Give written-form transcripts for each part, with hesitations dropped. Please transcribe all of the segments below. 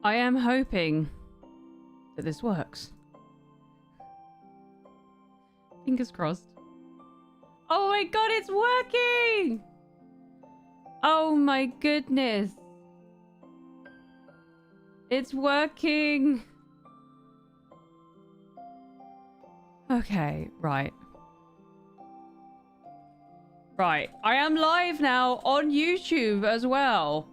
I am hoping that this works. Fingers crossed. Oh my god, it's working! Oh my goodness. It's working. Okay, right. Right, I am live now on YouTube as well.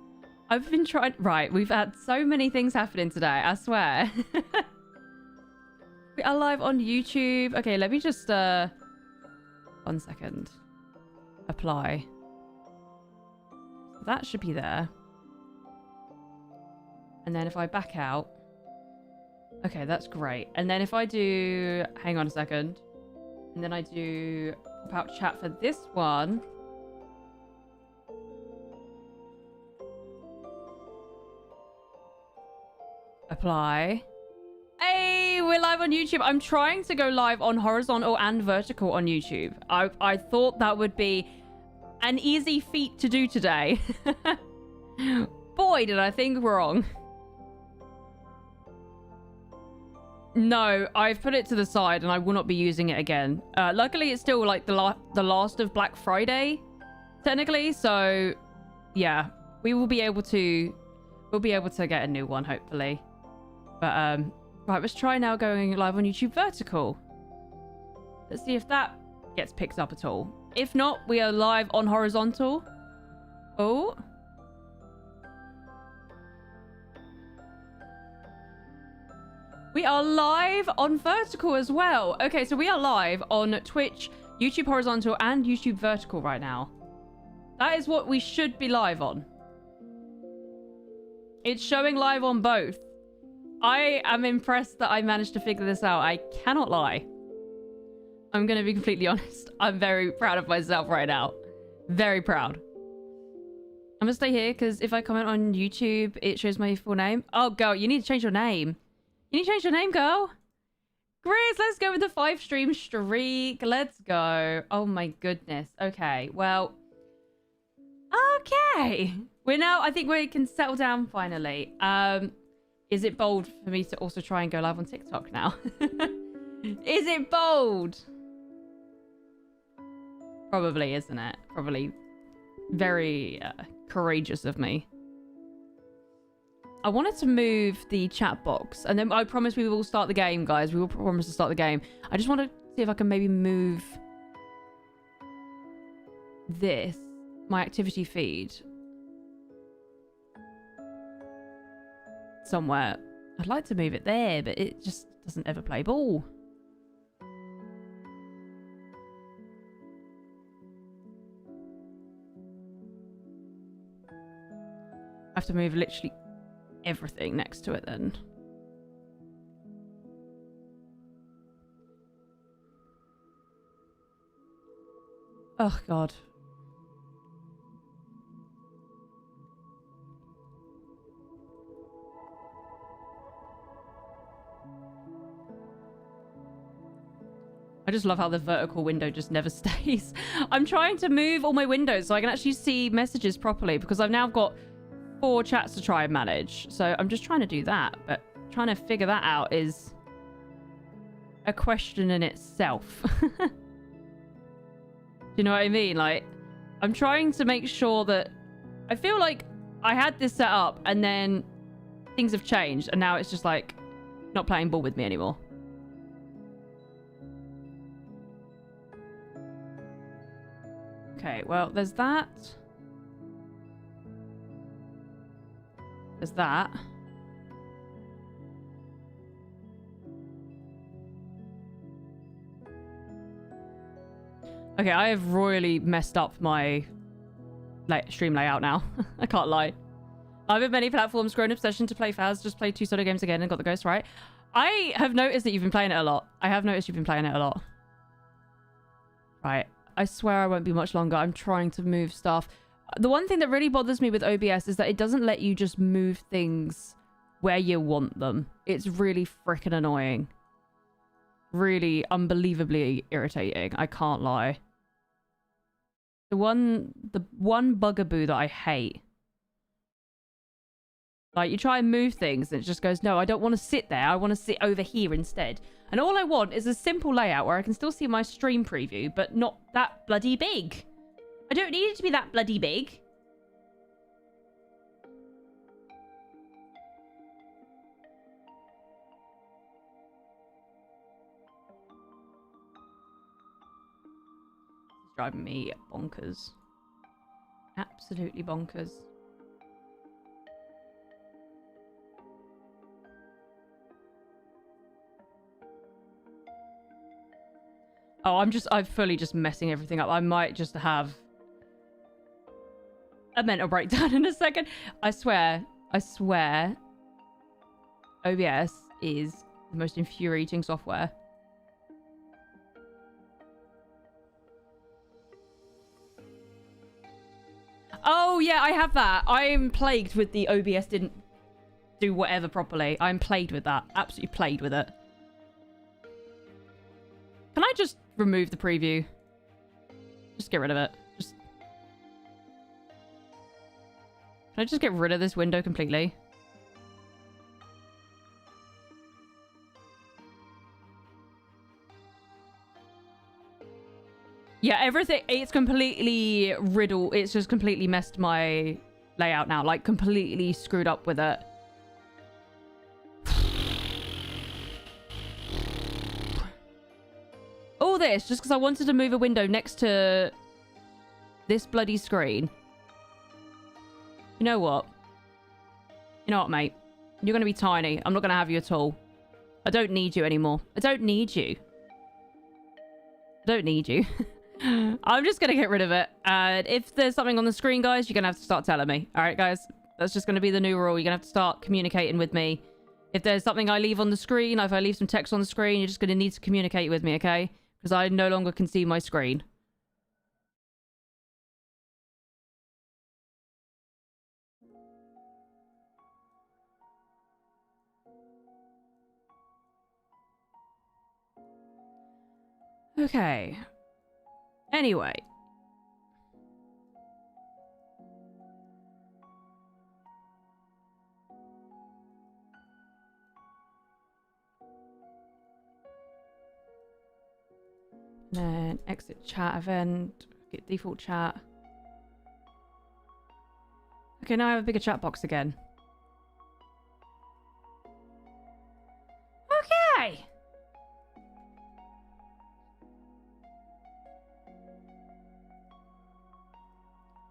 I've been trying... Right, we've had so many things happening today, I swear. We are live on YouTube. Okay, let me just... 1 second. Apply. That should be there. And then if I back out... Okay, that's great. And then if I do... Hang on a second. And then I do pop out chat for this one. Apply. Hey, we're live on YouTube. I'm trying to go live on horizontal and vertical on YouTube. I thought that would be an easy feat to do today. Boy, did I think wrong. No, I've put it to the side and I will not be using it again. Luckily, it's still like the last of Black Friday, technically. So, yeah, we'll be able to get a new one, hopefully. But, right, let's try now going live on YouTube vertical. Let's see if that gets picked up at all. If not, we are live on horizontal. Oh. We are live on vertical as well. Okay, so we are live on Twitch, YouTube horizontal, and YouTube vertical right now. That is what we should be live on. It's showing live on both. I am impressed that I managed to figure this out. I cannot lie. I'm going to be completely honest. I'm very proud of myself right now. Very proud. I'm going to stay here because if I comment on YouTube, it shows my full name. Oh, girl, you need to change your name. You need to change your name, girl. Grizz, let's go with the 5-stream streak. Let's go. Oh, my goodness. Okay, well. Okay. We're now, I think we can settle down finally. Is it bold for me to also try and go live on TikTok now? Is it bold? Probably, isn't it? Probably very courageous of me. I wanted to move the chat box, and then I promise we will start the game, guys. We will promise to start the game. I just want to see if I can maybe move this, my activity feed, somewhere. I'd like to move it there, but it just doesn't ever play ball. I have to move literally everything next to it then. Oh god. I just love how the vertical window just never stays. I'm trying to move all my windows so I can actually see messages properly because I've now got 4 chats to try and manage. So I'm just trying to do that, but trying to figure that out is a question in itself. Do you know what I mean? Like, I'm trying to make sure that I feel like I had this set up and then things have changed and now it's just like not playing ball with me anymore. Okay, well, there's that. There's that. Okay, I have royally messed up my stream layout now. I can't lie. I've had many platforms, grown obsession to play Faz, just played 2 solo games again and got the ghost right. I have noticed that you've been playing it a lot. I have noticed you've been playing it a lot. Right. I swear I won't be much longer. I'm trying to move stuff. The one thing that really bothers me with OBS is that it doesn't let you just move things where you want them. It's really freaking annoying. Really unbelievably irritating. I can't lie. The one bugaboo that I hate Like, you try and move things and it just goes, no, I don't want to sit there. I want to sit over here instead. And all I want is a simple layout where I can still see my stream preview, but not that bloody big. I don't need it to be that bloody big. It's driving me bonkers. Absolutely bonkers. Oh, I'm fully just messing everything up. I might just have a mental breakdown in a second. I swear, OBS is the most infuriating software. Oh, yeah, I have that. I'm plagued with the OBS didn't do whatever properly. I'm plagued with that. Absolutely plagued with it. Can I just remove the preview? Just get rid of it. Can I just get rid of this window completely? Yeah, everything, it's completely riddled. It's just completely messed my layout now. Like, completely screwed up with it. All this just because I wanted to move a window next to this bloody screen. You know what? You know what, mate? You're going to be tiny. I'm not going to have you at all. I don't need you anymore. I don't need you. I don't need you. I'm just going to get rid of it. And if there's something on the screen, guys, you're going to have to start telling me. All right, guys? That's just going to be the new rule. You're going to have to start communicating with me. If there's something I leave on the screen, if I leave some text on the screen, you're just going to need to communicate with me, okay? Because I no longer can see my screen. Okay. Anyway. Then exit chat event. Get default chat. Okay, now I have a bigger chat box again. Okay.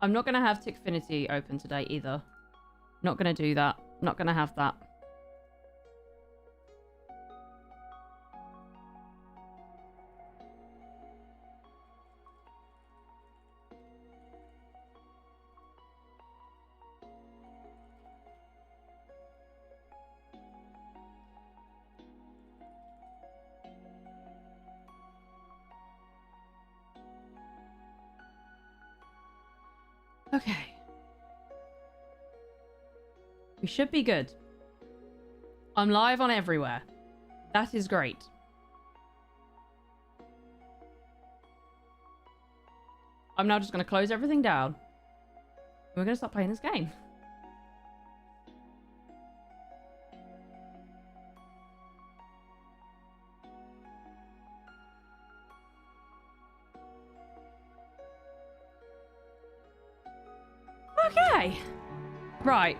I'm not going to have Tickfinity open today either. Not going to do that. Not going to have that. Okay. We should be good. I'm live on everywhere. That is great. I'm now just going to close everything down. And we're going to start playing this game. Okay. Right.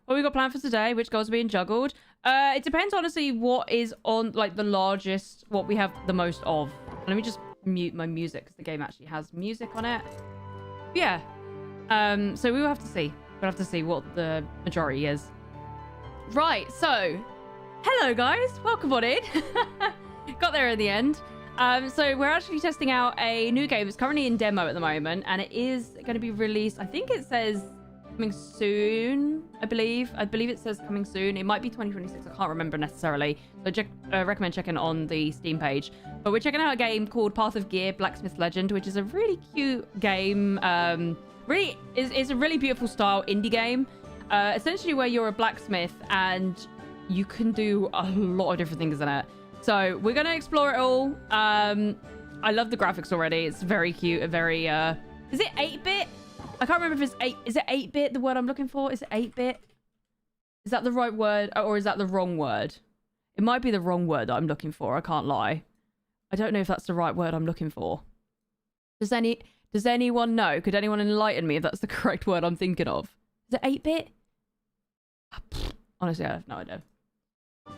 What we got planned for today? Which goals are being juggled? It depends, honestly, what is on, like, the largest, what we have the most of. Let me just mute my music, because the game actually has music on it. Yeah. So we will have to see. We'll have to see what the majority is. Right, so, hello, guys. Welcome on in. Got there in the end. So we're actually testing out a new game. It's currently in demo at the moment, and it is going to be released. I think it says coming soon, I believe. I believe it says coming soon. It might be 2026. I can't remember necessarily. So recommend checking on the Steam page. But we're checking out a game called Path of Gear, Blacksmith Legend, which is a really cute game. Really is a really beautiful style indie game. Essentially where you're a blacksmith and you can do a lot of different things in it. So we're going to explore it all. I love the graphics already. It's very cute, very Is it 8-bit? I can't remember if it's 8. Is it 8-bit, the word I'm looking for? Is it 8-bit? Is that the right word? Or is that the wrong word? It might be the wrong word that I'm looking for. I can't lie. I don't know if that's the right word I'm looking for. Does anyone know? Could anyone enlighten me if that's the correct word I'm thinking of? Is it 8-bit? Honestly, I have no idea. But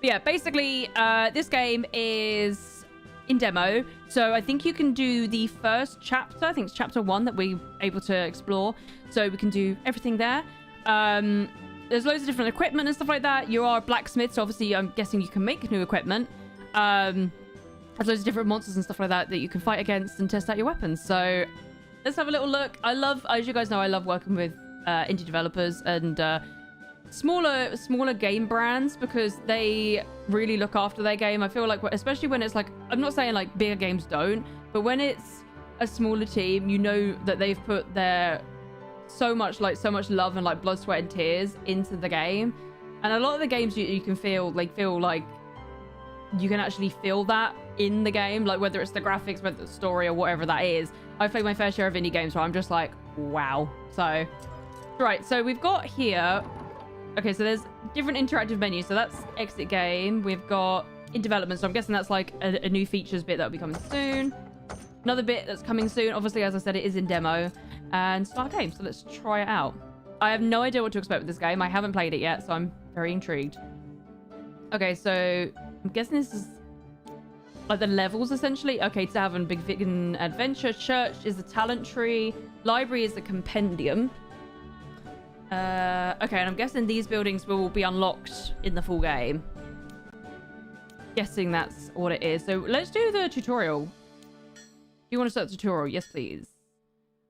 yeah, basically, this game is in demo. So I think you can do the first chapter. I think it's chapter 1 that we're able to explore. So we can do everything there. There's loads of different equipment and stuff like that. You are a blacksmith, so obviously I'm guessing you can make new equipment. There's loads of different monsters and stuff like that that you can fight against and test out your weapons. So let's have a little look. I love, as you guys know, I love working with indie developers and smaller game brands because they really look after their game. I feel like, especially when it's like, I'm not saying like bigger games don't, but when it's a smaller team, you know that they've put their so much love and like blood, sweat and tears into the game. And a lot of the games you can feel like you can actually feel that in the game, like whether it's the graphics, whether it's the story or whatever that is. I've played my fair share of indie games where I'm just like, wow. So right, so we've got here, okay, so there's different interactive menus. So that's exit game. We've got in development, so I'm guessing that's like a new features bit that'll be coming soon. Another bit that's coming soon, obviously, as I said, it is in demo. And start game, so let's try it out. I have no idea what to expect with this game. I haven't played it yet, so I'm very intrigued. Okay, so I'm guessing this is like the levels, essentially. Okay, Tavern, Big Vegan Adventure, Church is the talent tree, Library is the compendium. Okay, and I'm guessing these buildings will be unlocked in the full game. Guessing that's what it is. So let's do the tutorial. Do you want to start the tutorial? Yes, please.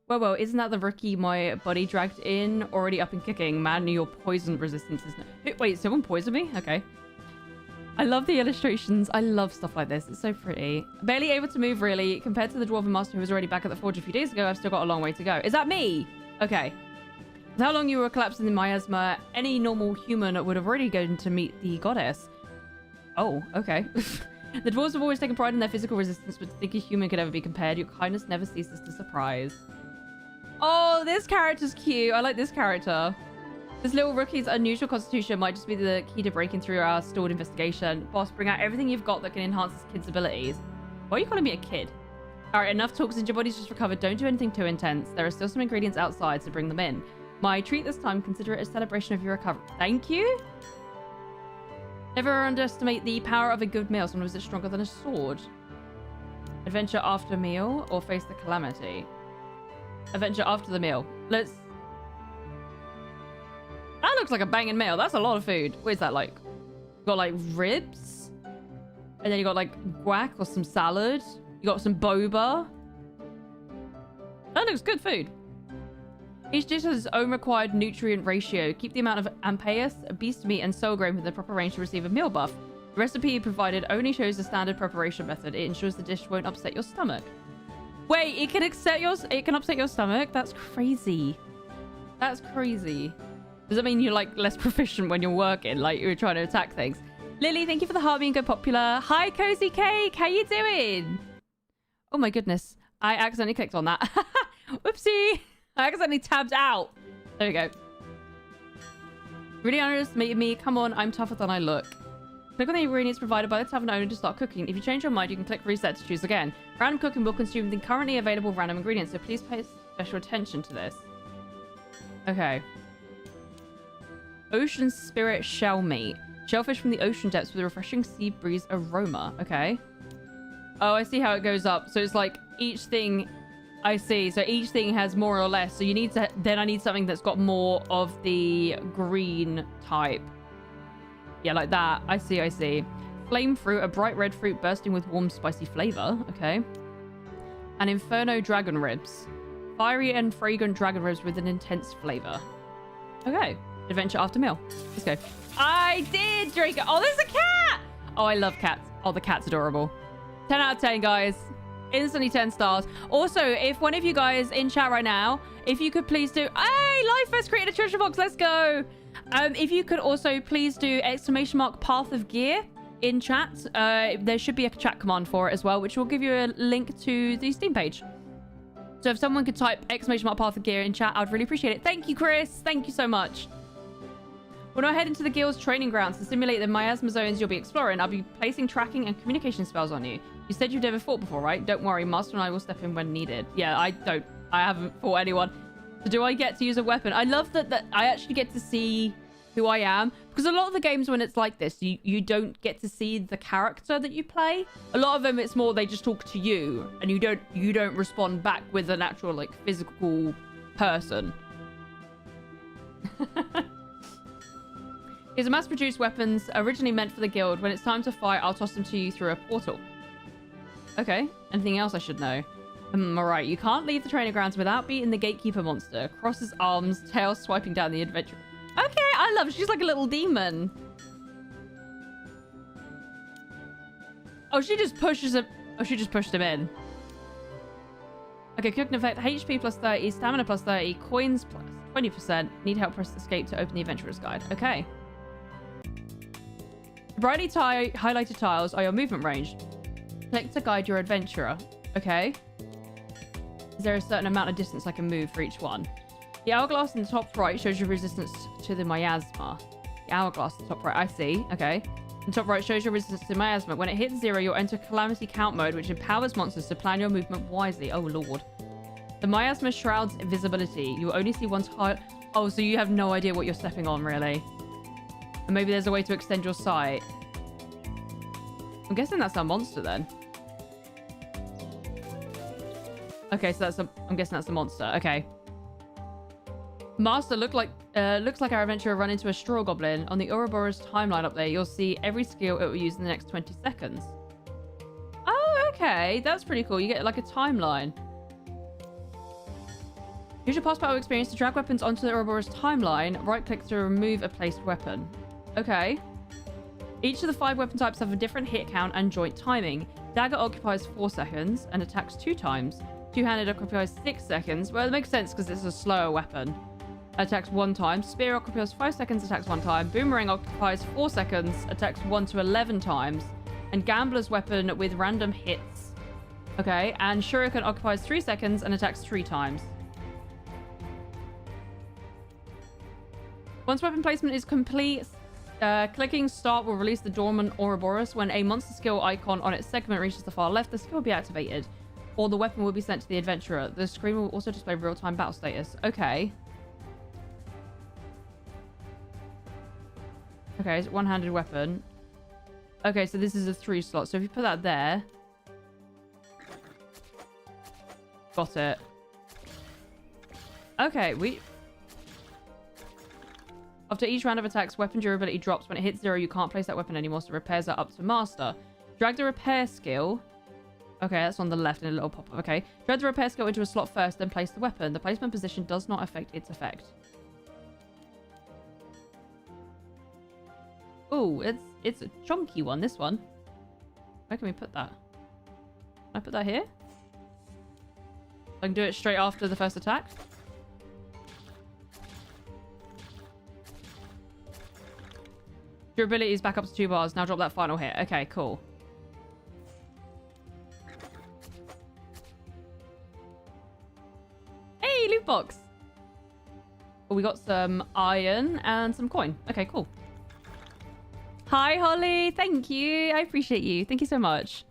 Well, isn't that the rookie my buddy dragged in? Already up and kicking. Man, your poison resistance is... Wait, someone poisoned me? Okay. I love the illustrations. I love stuff like this. It's so pretty. Barely able to move, really. Compared to the Dwarven Master who was already back at the Forge a few days ago, I've still got a long way to go. Is that me? Okay. With how long you were collapsing in miasma, any normal human would have already gone to meet the goddess. Oh, okay. The dwarves have always taken pride in their physical resistance, but to think a human could ever be compared, your kindness never ceases to surprise. Oh, this character's cute. I like this character. This little rookie's unusual constitution might just be the key to breaking through our stored investigation. Boss, bring out everything you've got that can enhance this kid's abilities. Why are you calling me a kid? Alright, enough talk since your body's just recovered. Don't do anything too intense. There are still some ingredients outside, so bring them in. My treat this time, consider it a celebration of your recovery. Thank you. Never underestimate the power of a good meal. Sometimes it's stronger than a sword. Adventure after meal or face the calamity? Adventure after the meal. Let's... That looks like a banging meal. That's a lot of food. What is that like? You got like ribs. And then you got like guac or some salad. You got some boba. That looks good food. Each dish has its own required nutrient ratio. Keep the amount of ampais, beast meat, and soul grain within the proper range to receive a meal buff. The recipe provided only shows the standard preparation method. It ensures the dish won't upset your stomach. Wait, it can upset your stomach? That's crazy. That's crazy. Does that mean you're like less proficient when you're working? Like you're trying to attack things? Lily, thank you for the heart being go popular. Hi, Cozy Cake. How you doing? Oh my goodness. I accidentally clicked on that. Whoopsie. I accidentally tabbed out. There we go. Really underestimated me. Come on, I'm tougher than I look. Click on the ingredients provided by the tavern owner to start cooking. If you change your mind, you can click reset to choose again. Random cooking will consume the currently available random ingredients, so please pay special attention to this. Okay. Ocean spirit shell meat. Shellfish from the ocean depths with a refreshing sea breeze aroma. Okay. Oh, I see how it goes up. So it's like each thing... I see. So each thing has more or less. So you need to... Then I need something that's got more of the green type. Yeah, like that. I see, I see. Flame fruit, a bright red fruit bursting with warm, spicy flavor. Okay. And Inferno dragon ribs. Fiery and fragrant dragon ribs with an intense flavor. Okay. Adventure after meal. Let's go. I did drink it. Oh, there's a cat! Oh, I love cats. Oh, the cat's adorable. 10 out of 10, guys. Instantly 10 stars. Also, if one of you guys in chat right now, if you could please do... Hey, Life First created a treasure box. Let's go. If you could also please do !! Path of Gear in chat. There should be a chat command for it as well, which will give you a link to the Steam page. So if someone could type !path of gear in chat, I'd really appreciate it. Thank you, Chris. Thank you so much. When I head into the guild's training grounds to simulate the miasma zones you'll be exploring, I'll be placing tracking and communication spells on you. You said you've never fought before, right? Don't worry, Master and I will step in when needed. Yeah, I haven't fought anyone. So do I get to use a weapon? I love that I actually get to see who I am. Because a lot of the games when it's like this, you don't get to see the character that you play. A lot of them, it's more they just talk to you. And you don't respond back with an actual, like, physical person. These are mass-produced weapons originally meant for the guild. When it's time to fight, I'll toss them to you through a portal. Okay. Anything else I should know? Alright. You can't leave the training grounds without beating the gatekeeper monster. Crosses arms, tail swiping down the adventure. Okay, I love it. She's like a little demon. Oh, she just pushes him. Oh, she just pushed him in. Okay, cooking effect. HP plus 30, stamina plus 30, coins plus 20%. Need help, press escape to open the adventurer's guide. Okay. Brightly highlighted tiles are your movement range. Click to guide your adventurer. Okay. Is there a certain amount of distance I can move for each one? The hourglass in the top right shows your resistance to the miasma. The hourglass in the top right, I see. Okay. The top right shows your resistance to miasma. When it hits 0, you'll enter Calamity count mode, which empowers monsters to plan your movement wisely. Oh, Lord. The miasma shrouds invisibility. You will only see one tile. Oh, so you have no idea what you're stepping on, really. And maybe there's a way to extend your sight. I'm guessing that's our monster, then. Okay, so I'm guessing that's the monster. Okay. Master looks like our adventurer run into a straw goblin. On the Ouroburos Timeline up there, you'll see every skill it will use in the next 20 seconds. Oh, okay. That's pretty cool. You get like a timeline. Use your past battle experience to drag weapons onto the Ouroburos Timeline. Right-click to remove a placed weapon. Okay. Each of the 5 weapon types have a different hit count and joint timing. Dagger occupies 4 seconds and attacks 2 times. Two-handed occupies 6 seconds. Well, it makes sense because it's a slower weapon. Attacks 1 time. Spear occupies 5 seconds, attacks 1 time. Boomerang occupies 4 seconds, attacks 1 to 11 times. And Gambler's weapon with random hits. Okay, and Shuriken occupies 3 seconds and attacks 3 times. Once weapon placement is complete, clicking start will release the dormant Ouroboros. When a monster skill icon on its segment reaches the far left, the skill will be activated. Or the weapon will be sent to the adventurer. The screen will also display real-time battle status. Okay. Okay, it's one-handed weapon. Okay, so this is a 3 slot. So if you put that there. Got it. Okay, After each round of attacks, weapon durability drops. When it hits 0, you can't place that weapon anymore, so repairs are up to master. Drag the repair skill. Okay, that's on the left in a little pop-up. Okay. Drag the repair skill into a slot first, then place the weapon. The placement position does not affect its effect. Oh, it's a chunky one, this one. Where can we put that? Can I put that here? I can do it straight after the first attack. Durability is back up to 2 bars. Now drop that final hit. Okay, cool. Hey, loot box. Oh, we got some iron and some coin. Okay, cool. Hi, Holly. Thank you. I appreciate you. Thank you so much.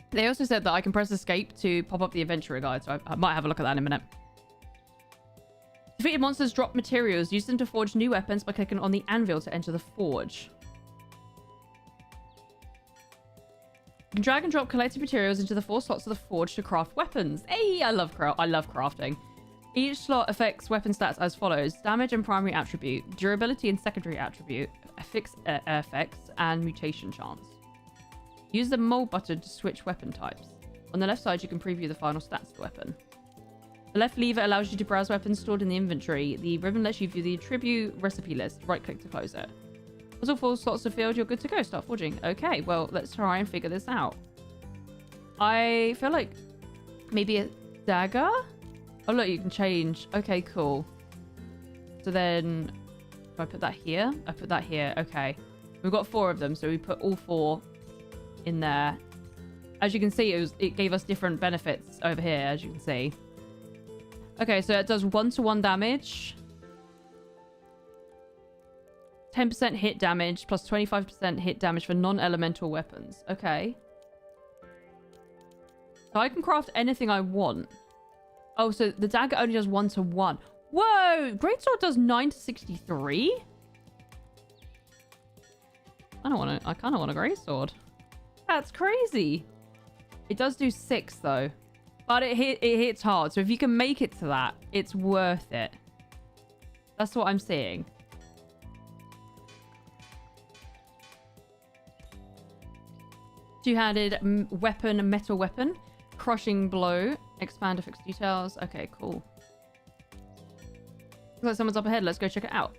They also said that I can press escape to pop up the adventurer guide, so I might have a look at that in a minute. Defeated monsters drop materials. Use them to forge new weapons by clicking on the anvil to enter the forge. You can drag and drop collected materials into the 4 slots of the forge to craft weapons. Hey, I love crafting. Each slot affects weapon stats as follows. Damage and primary attribute, durability and secondary attribute, effects, and mutation chance. Use the mold button to switch weapon types. On the left side, you can preview the final stats of the weapon. The left lever allows you to browse weapons stored in the inventory. The ribbon lets you view the attribute recipe list. Right-click to close it. Once all 4 slots are filled, you're good to go. Start forging. Okay, well, let's try and figure this out. I feel like maybe a dagger? Oh, look, you can change. Okay, cool. So then, if I put that here? I put that here. Okay. We've got 4 of them, so we put all 4 in there. As you can see, it gave us different benefits over here, as you can see. Okay, so it does 1-to-1 damage. 10% hit damage plus 25% hit damage for non-elemental weapons. Okay. So I can craft anything I want. Oh, so the dagger only does 1-to-1. Whoa! Greatsword does 9-to-63? I kind of want a greatsword. That's crazy. It does do 6 though. But it hits hard. So if you can make it to that, it's worth it. That's what I'm seeing. Two-handed weapon, metal weapon. Crushing blow. Expand effects details. Okay, cool. Looks like someone's up ahead. Let's go check it out.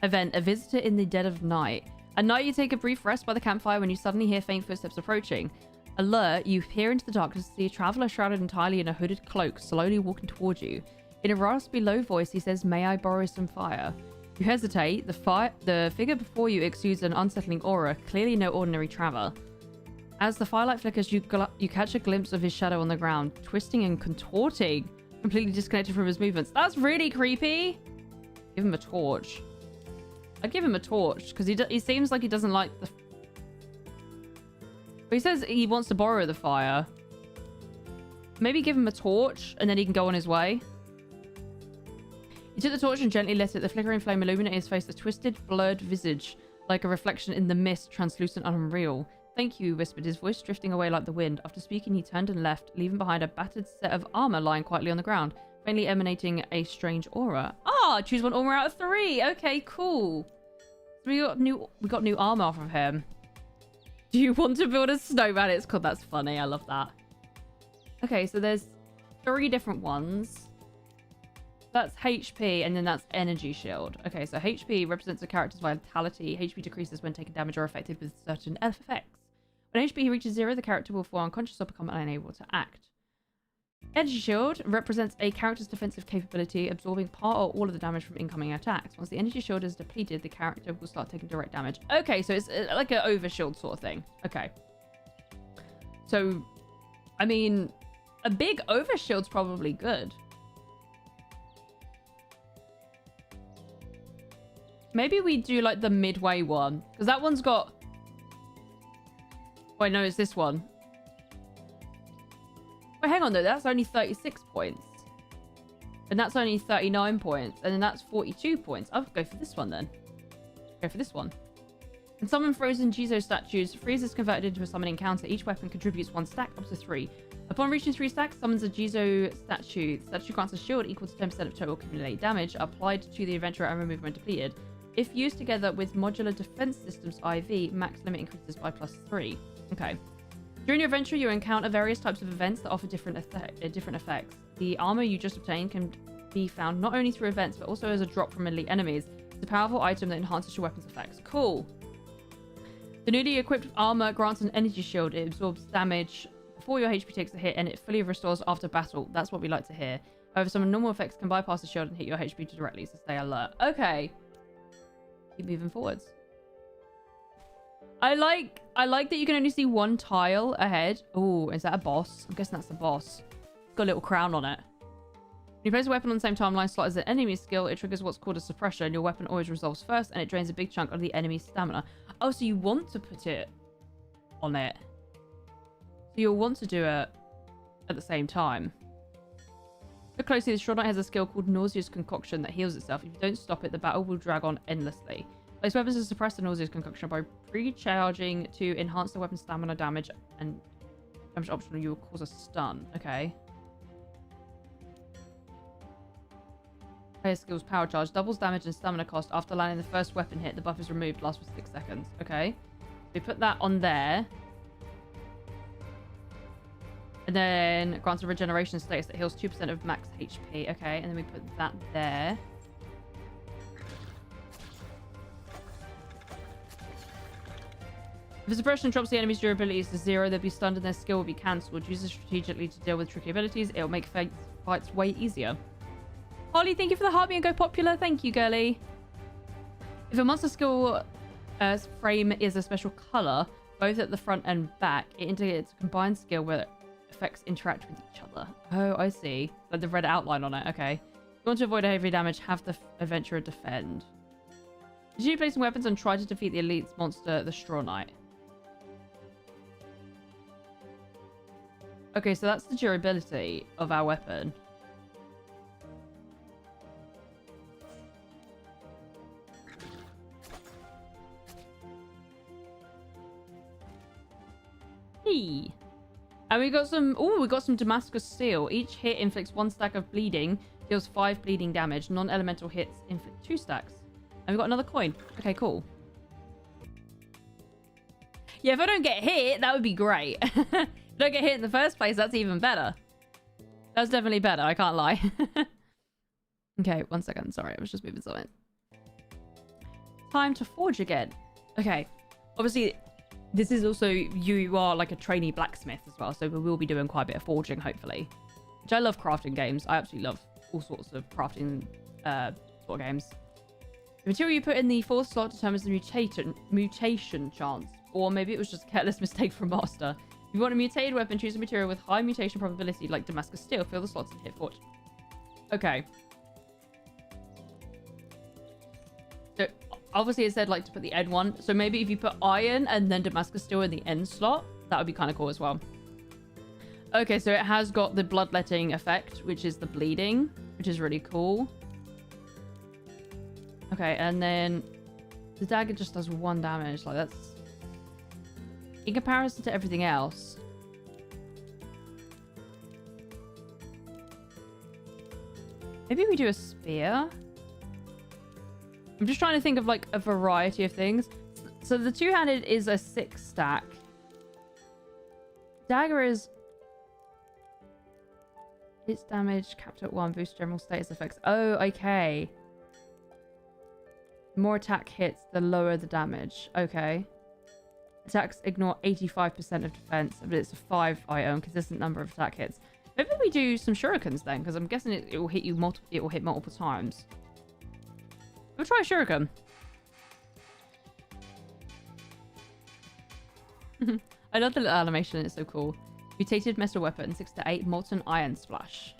Event. A visitor in the dead of night. At night, you take a brief rest by the campfire when you suddenly hear faint footsteps approaching. Alert, you peer into the darkness to see a traveler shrouded entirely in a hooded cloak, slowly walking towards you. In a raspy, low voice, he says, "May I borrow some fire?" You hesitate. The figure before you exudes an unsettling aura, clearly no ordinary traveler. As the firelight flickers, you catch a glimpse of his shadow on the ground, twisting and contorting, completely disconnected from his movements. That's really creepy. Give him a torch. I'd give him a torch, because he seems like he doesn't like the... But he says he wants to borrow the fire. Maybe give him a torch, and then he can go on his way. He took the torch and gently lit it. The flickering flame illuminated his face, a twisted, blurred visage, like a reflection in the mist, translucent and unreal. "Thank you," whispered, his voice drifting away like the wind. After speaking, he turned and left, leaving behind a battered set of armor lying quietly on the ground, faintly emanating a strange aura. Ah, choose one armor out of 3. Okay, cool. So we got new armor off of him. Do you want to build a snowman? It's called. That's funny. I love that. Okay, so there's 3 different ones. That's HP, and then that's energy shield. Okay, so HP represents a character's vitality. HP decreases when taking damage or affected with certain effects. When HP reaches 0, the character will fall unconscious or become unable to act. Energy shield represents a character's defensive capability, absorbing part or all of the damage from incoming attacks. Once the energy shield is depleted, the character will start taking direct damage. Okay, so it's like an overshield sort of thing. Okay. So, I mean, a big overshield's probably good. Maybe we do like the midway one, because that one's got... Wait, no, it's this one. Wait, hang on though, that's only 36 points. And that's only 39 points. And then that's 42 points. I'll go for this one then. Go for this one. And summon frozen Jizo statues. Freeze is converted into a summon encounter. Each weapon contributes 1 stack, up to 3. Upon reaching 3 stacks, summons a Jizo statue. The statue grants a shield equal to 10% of total accumulated damage applied to the adventurer and removed when depleted. If used together with modular defense systems IV, max limit increases by +3. Okay. During your adventure, you encounter various types of events that offer different effects. The armor you just obtained can be found not only through events, but also as a drop from elite enemies. It's a powerful item that enhances your weapon's effects. Cool. The newly equipped armor grants an energy shield. It absorbs damage before your HP takes a hit, and it fully restores after battle. That's what we like to hear. However, some normal effects can bypass the shield and hit your HP directly, so stay alert. Okay. Keep moving forwards. I like that you can only see 1 tile ahead. Oh, is that a boss? I'm guessing that's the boss. Got a little crown on it. When you place a weapon on the same timeline slot as an enemy skill, it triggers what's called a suppressor, and your weapon always resolves first, and it drains a big chunk of the enemy's stamina. Oh, so you want to put it on it. So you'll want to do it at the same time. Look closely, the Shroud Knight has a skill called Nauseous Concoction that heals itself. If you don't stop it, the battle will drag on endlessly. Place weapons to suppress the Nauseous Concoction by pre-charging to enhance the weapon's stamina damage, and damage optional, you will cause a stun. Okay. Player skills power charge. Doubles damage and stamina cost after landing the first weapon hit. The buff is removed. Lasts for 6 seconds. Okay. We put that on there. And then grants a regeneration status that heals 2% of max HP. Okay. And then we put that there. If a suppression drops the enemy's durability to 0, they'll be stunned and their skill will be cancelled. Use it strategically to deal with tricky abilities. It'll make fights way easier. Holly, thank you for the heartbeat and go popular. Thank you, girly. If a monster skill frame is a special color, both at the front and back. It indicates a combined skill where effects interact with each other. Oh, I see. Like the red outline on it. Okay. If you want to avoid heavy damage, have the adventurer defend. Continue placing weapons and try to defeat the elite monster, the Straw Knight. Okay, so that's the durability of our weapon. Hey. And we got some... Oh, we got some Damascus Steel. Each hit inflicts 1 stack of bleeding, deals 5 bleeding damage. Non-elemental hits inflict 2 stacks. And we got another coin. Okay, cool. Yeah, if I don't get hit, that would be great. If I don't get hit in the first place, that's even better. That's definitely better, I can't lie. Okay, 1 second. Sorry, I was just moving something. Time to forge again. Okay. Obviously, this is also... You are like a trainee blacksmith as well, so we will be doing quite a bit of forging, hopefully. Which I love crafting games. I absolutely love all sorts of crafting sort of games. The material you put in the 4th slot determines the mutation chance. Or maybe it was just a careless mistake from Master. If you want a mutated weapon, choose a material with high mutation probability like Damascus Steel. Fill the slots and hit forge. Okay. So, obviously it said like to put the end one. So maybe if you put iron and then Damascus Steel in the end slot, that would be kind of cool as well. Okay, so it has got the bloodletting effect, which is the bleeding, which is really cool. Okay, and then the dagger just does 1 damage. Like, that's... In comparison to everything else. Maybe we do a spear? I'm just trying to think of, like, a variety of things. So the two-handed is a 6 stack. Dagger is... Its damage capped at 1. Boost general status effects. Oh, okay. The more attack hits, the lower the damage. Okay. Attacks ignore 85% of defense, but it's a 5 IO, consistent number of attack hits. Maybe we do some shurikens then, because I'm guessing it will hit you it will hit multiple times. We'll try a shuriken. I love the little animation, it's so cool. Mutated metal weapon, 6 to 8, molten iron splash.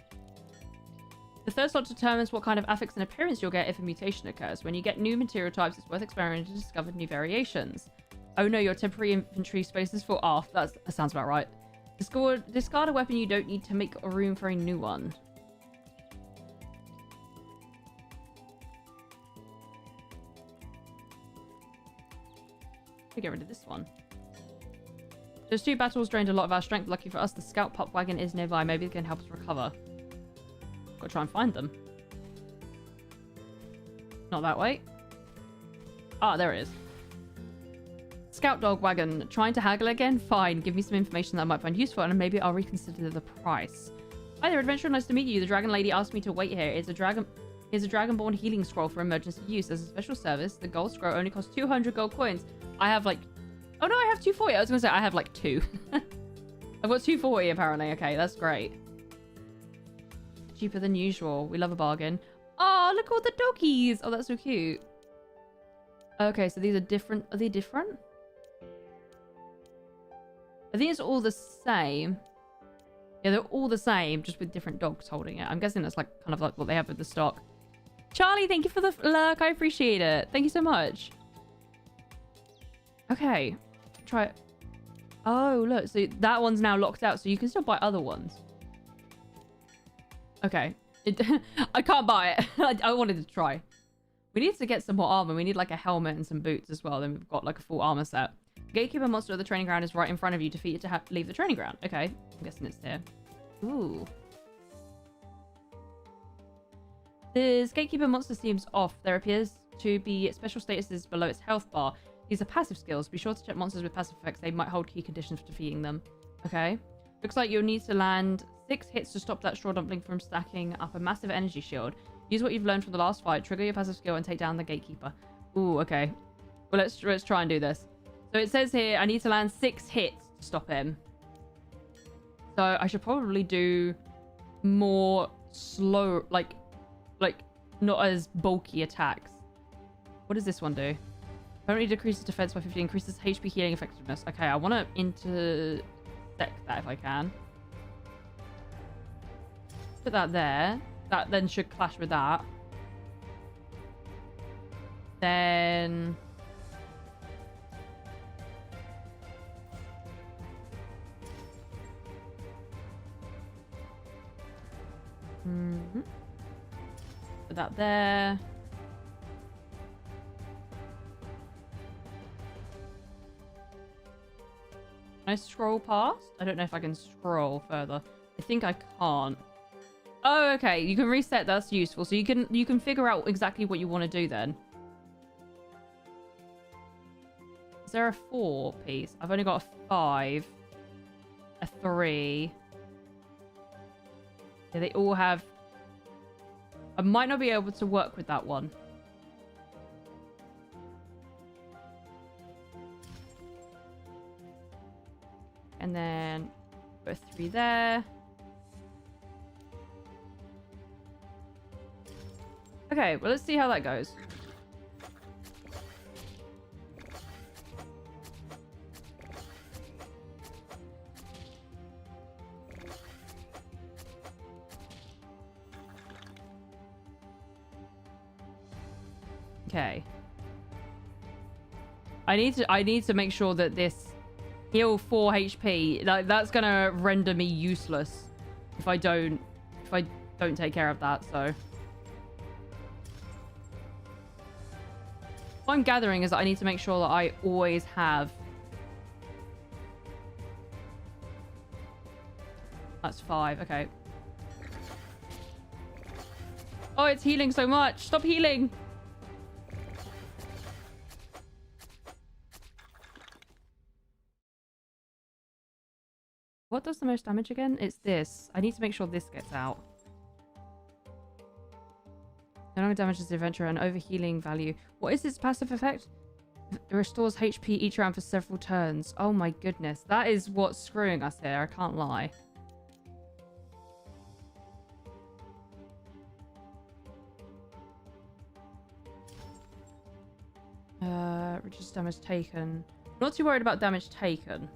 The 3rd slot determines what kind of affix and appearance you'll get if a mutation occurs. When you get new material types, it's worth experimenting to discover new variations. Oh no, your temporary inventory space is full. Oh, that sounds about right. Discard a weapon you don't need to make room for a new one. Get rid of this one. Those 2 battles drained a lot of our strength. Lucky for us, the scout pup wagon is nearby. Maybe it can help us recover. Gotta try and find them. Not that way. Ah, there it is. Scout dog wagon. Trying to haggle again? Fine. Give me some information that I might find useful and maybe I'll reconsider the price. Hi there, adventurer. Nice to meet you. The dragon lady asked me to wait here. Here's a dragonborn healing scroll for emergency use. As a special service, the gold scroll only costs 200 gold coins. I have like... Oh no, I have 240. I was going to say I have like 2. I've got 240 apparently. Okay, that's great. Cheaper than usual. We love a bargain. Oh, look at all the doggies. Oh, that's so cute. Okay, so these are different. Are they different? I think it's all the same. Yeah, they're all the same, just with different dogs holding it. I'm guessing that's like kind of like what they have with the stock. Charlie, thank you for the lurk. I appreciate it. Thank you so much. Okay. Try it. Oh, look. So that one's now locked out, so you can still buy other ones. Okay. I can't buy it. I wanted to try. We need to get some more armor. We need like a helmet and some boots as well. Then we've got like a full armor set. Gatekeeper monster of the training ground is right in front of you. Defeat it to leave the training ground. Okay. I'm guessing it's here. Ooh. This gatekeeper monster seems off. There appears to be special statuses below its health bar. These are passive skills. Be sure to check monsters with passive effects. They might hold key conditions for defeating them. Okay. Looks like you'll need to land 6 hits to stop that straw dumpling from stacking up a massive energy shield. Use what you've learned from the last fight. Trigger your passive skill and take down the gatekeeper. Ooh, okay. Well, let's try and do this. So it says here I need to land 6 hits to stop him. So I should probably do more slow, like not as bulky attacks. What does this one do? Permanently decreases defense by 50, increases HP healing effectiveness. Okay, I want to intersect that if I can. Put that there. That then should clash with that. Then... Put that there. Can I scroll past? I don't know if I can scroll further. I think I can't. Oh, okay. You can reset. That's useful. So you can figure out exactly what you want to do then. Is there a 4 piece? I've only got a 5. A 3. Yeah, they all have... I might not be able to work with that one. And then put a 3 there. Okay, well, let's see how that goes. Okay. I need to make sure that this heal 4 HP, that's gonna render me useless if I don't take care of that, so. What I'm gathering is that I need to make sure that I always have... That's 5, okay. Oh, it's healing so much. Stop healing. What does the most damage again? It's this. I need to make sure this gets out. No longer damages the adventurer and overhealing value. What is its passive effect? It restores HP each round for several turns. Oh my goodness. That is what's screwing us here. I can't lie. Reduce damage taken. Not too worried about damage taken.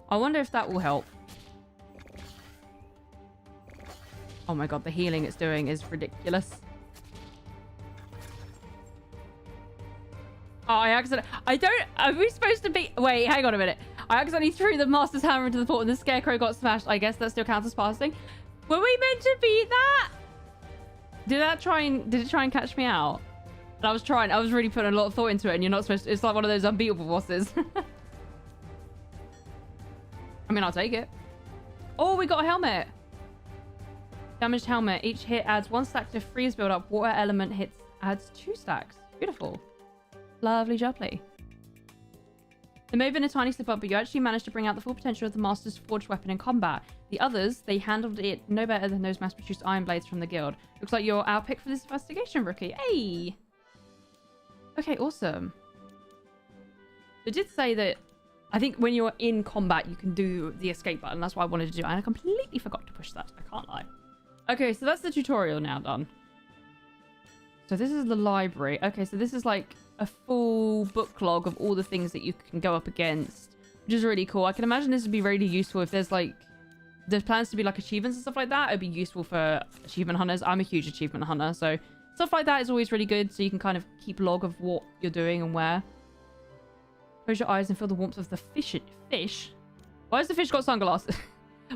I wonder if that will help. Oh my god, the healing it's doing is ridiculous. Oh, are we supposed to be... Wait, hang on a minute. I accidentally threw the Master's Hammer into the portal and the Scarecrow got smashed. I guess that still counts as passing. Were we meant to beat that? Did it try and catch me out? And I was really putting a lot of thought into it, and you're not supposed to... It's like one of those unbeatable bosses. I mean, I'll take it. Oh, we got a helmet. Damaged helmet. Each hit adds 1 stack to freeze build up. Water element hits adds 2 stacks. Beautiful. Lovely jubbly. There may have been a tiny slip up, but you actually managed to bring out the full potential of the Master's forged weapon in combat. The others, they handled it no better than those mass-produced iron blades from the guild. Looks like you're our pick for this investigation, rookie. Hey! Okay, awesome. It did say that I think when you're in combat, you can do the escape button. That's what I wanted to do. And I completely forgot to push that. I can't lie. Okay, so that's the tutorial now done. So this is the library. Okay, so this is like a full book log of all the things that you can go up against, which is really cool. I can imagine this would be really useful if there's plans to be like achievements and stuff like that. It'd be useful for achievement hunters. I'm a huge achievement hunter, so stuff like that is always really good. So you can kind of keep log of what you're doing and where. Close your eyes and feel the warmth of the fish. Why has the fish got sunglasses?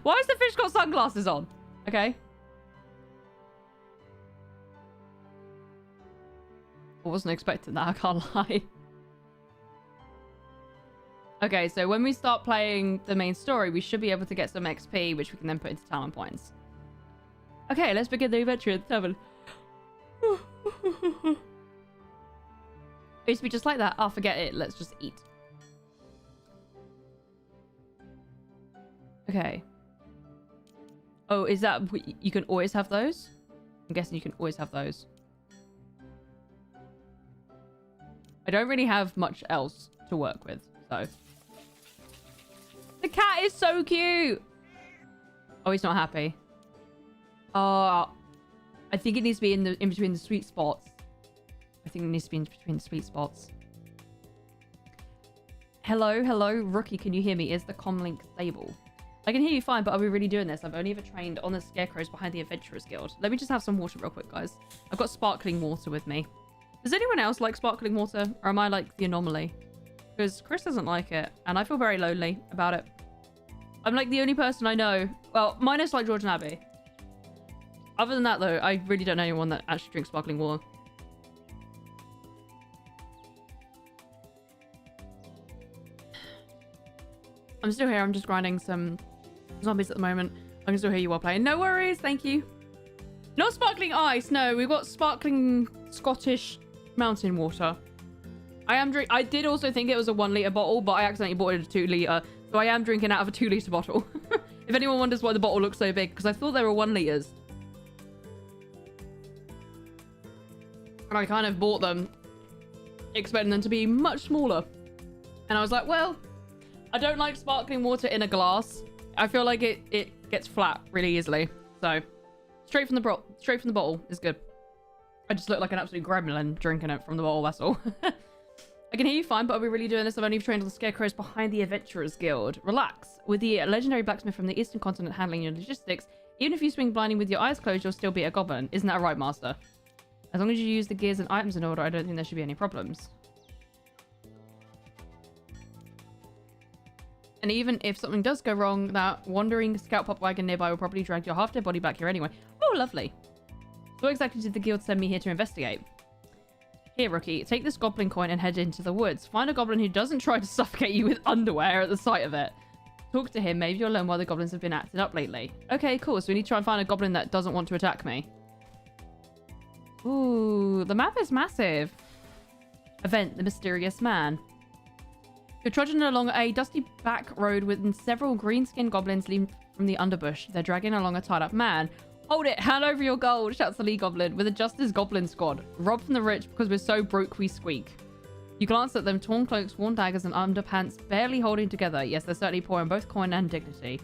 Why has the fish got sunglasses on? Okay. I wasn't expecting that, I can't lie. Okay, so when we start playing the main story, we should be able to get some XP, which we can then put into talent points. Okay, let's begin the adventure at 7. It used to be just like that. Oh, forget it. Let's just eat. Okay. Oh, is that... You can always have those? I'm guessing you can always have those. I don't really have much else to work with, so... The cat is so cute! Oh, he's not happy. Oh, I think it needs to be in between the sweet spots. I think it needs to be in between the sweet spots. Hello, rookie. Can you hear me? Is the comlink stable? I can hear you fine, but are we really doing this? I've only ever trained on the scarecrows behind the Adventurers Guild. Let me just have some water real quick, guys. I've got sparkling water with me. Does anyone else like sparkling water? Or am I like the anomaly? Because Chris doesn't like it, and I feel very lonely about it. I'm like the only person I know. Well, minus like George and Abby. Other than that, though, I really don't know anyone that actually drinks sparkling water. I'm still here. I'm just grinding some zombies at the moment. I can still hear you while playing. No worries. Thank you. Not sparkling ice. No, we've got sparkling Scottish mountain water. I did also think it was a 1 litre bottle, but I accidentally bought it a 2 litre. So I am drinking out of a 2 litre bottle. If anyone wonders why the bottle looks so big, because I thought they were 1 litres. And I kind of bought them expecting them to be much smaller. And I was like, well, I don't like sparkling water in a glass. I feel like it gets flat really easily. So straight from the bottle is good. I just look like an absolute gremlin drinking it from the bottle vessel. I can hear you fine, but are we really doing this? I've only trained on the scarecrows behind the Adventurers Guild. Relax. With the legendary blacksmith from the eastern continent handling your logistics, even if you swing blindly with your eyes closed, you'll still be a goblin. Isn't that right, master? As long as you use the gears and items in order, I don't think there should be any problems. And even if something does go wrong, that wandering scout pop wagon nearby will probably drag your half-dead body back here anyway. Oh, lovely. So what exactly did the guild send me here to investigate? Here, rookie, take this goblin coin and head into the woods. Find a goblin who doesn't try to suffocate you with underwear at the sight of it. Talk to him. Maybe you'll learn why the goblins have been acting up lately. Okay, cool. So we need to try and find a goblin that doesn't want to attack me. Ooh, the map is massive. Event, the mysterious man. You're trudging along a dusty back road with several green-skinned goblins leaving from the underbush. They're dragging along a tied-up man. Hold it! Hand over your gold! Shouts the lead goblin with a Justice Goblin squad. Rob from the rich because we're so broke we squeak. You glance at them, torn cloaks, worn daggers, and underpants barely holding together. Yes, they're certainly poor in both coin and dignity.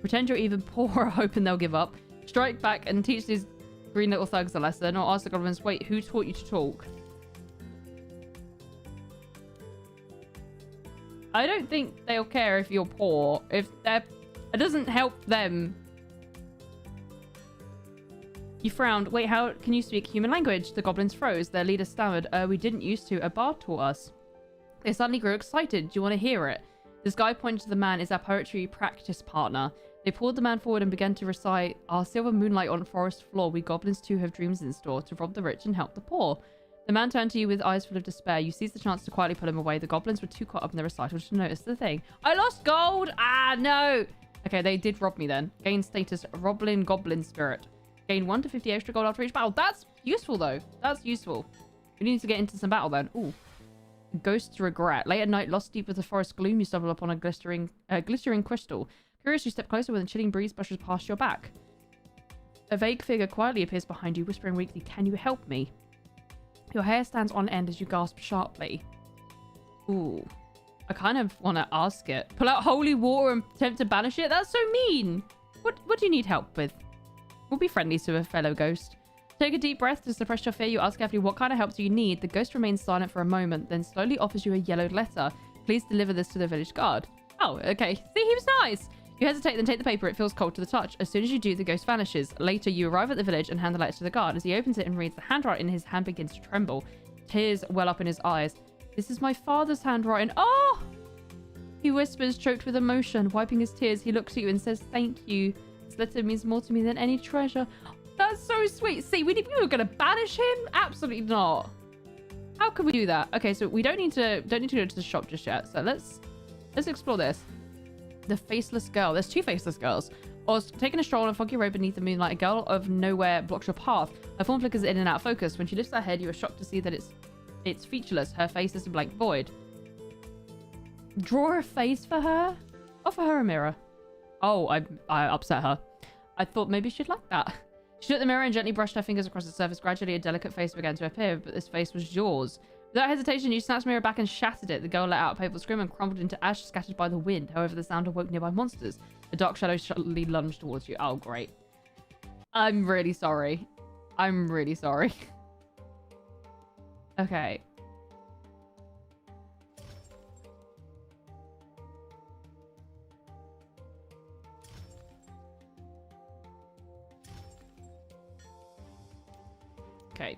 Pretend you're even poorer, hoping they'll give up. Strike back and teach these green little thugs a lesson, or ask the goblins, wait, who taught you to talk? I don't think they'll care if you're poor. If they're... It doesn't help them. You frowned. Wait, how can you speak human language? The goblins froze. Their leader stammered. We didn't used to. A bard taught us. They suddenly grew excited. Do you want to hear it? This guy pointed to the man is our poetry practice partner. They pulled the man forward and began to recite, our silver moonlight on forest floor. We goblins too have dreams in store to rob the rich and help the poor. The man turned to you with eyes full of despair. You seized the chance to quietly pull him away. The goblins were too caught up in the recital to notice the thing. I lost gold! Ah, no! Okay, they did rob me then. Gain status, Roblin Goblin Spirit. Gain 1 to 50 extra gold after each battle. That's useful, though. That's useful. We need to get into some battle, then. Ooh. Ghost's regret. Late at night, lost deep with the forest gloom, you stumble upon a glittering crystal. Curious, you step closer when a chilling breeze brushes past your back. A vague figure quietly appears behind you, whispering weakly, can you help me? Your hair stands on end as you gasp sharply. Ooh. I kind of want to ask it. Pull out holy water and attempt to banish it? That's so mean. What do you need help with? We'll be friendly to a fellow ghost. Take a deep breath to suppress your fear. You ask carefully, what kind of help do you need? The ghost remains silent for a moment, then slowly offers you a yellowed letter. Please deliver this to the village guard. Oh, okay. See, he was nice. You hesitate, then take the paper. It feels cold to the touch. As soon as you do, the ghost vanishes. Later, you arrive at the village and hand the letter to the guard. As he opens it and reads, the handwriting in his hand begins to tremble. Tears well up in his eyes. This is my father's handwriting. Oh! He whispers, choked with emotion. Wiping his tears, he looks at you and says, thank you. This letter means more to me than any treasure. That's so sweet. See, we were going to banish him? Absolutely not. How could we do that? Okay, so we don't need to go to the shop just yet. So let's explore this. The faceless girl. There's two faceless girls. Or taking a stroll on a foggy road beneath the moonlight, a girl of nowhere blocks your path. Her form flickers in and out of focus. When she lifts her head, you are shocked to see that it's featureless. Her face is a blank void. Draw a face for her? Offer her a mirror. Oh, I upset her. I thought maybe she'd like that. She took the mirror and gently brushed her fingers across the surface. Gradually, a delicate face began to appear, but this face was yours. Without hesitation, you snatched the mirror back and shattered it. The girl let out a painful scream and crumbled into ash scattered by the wind. However, the sound awoke nearby monsters. A dark shadow suddenly lunged towards you. Oh, great. I'm really sorry. I'm really sorry. Okay. Okay.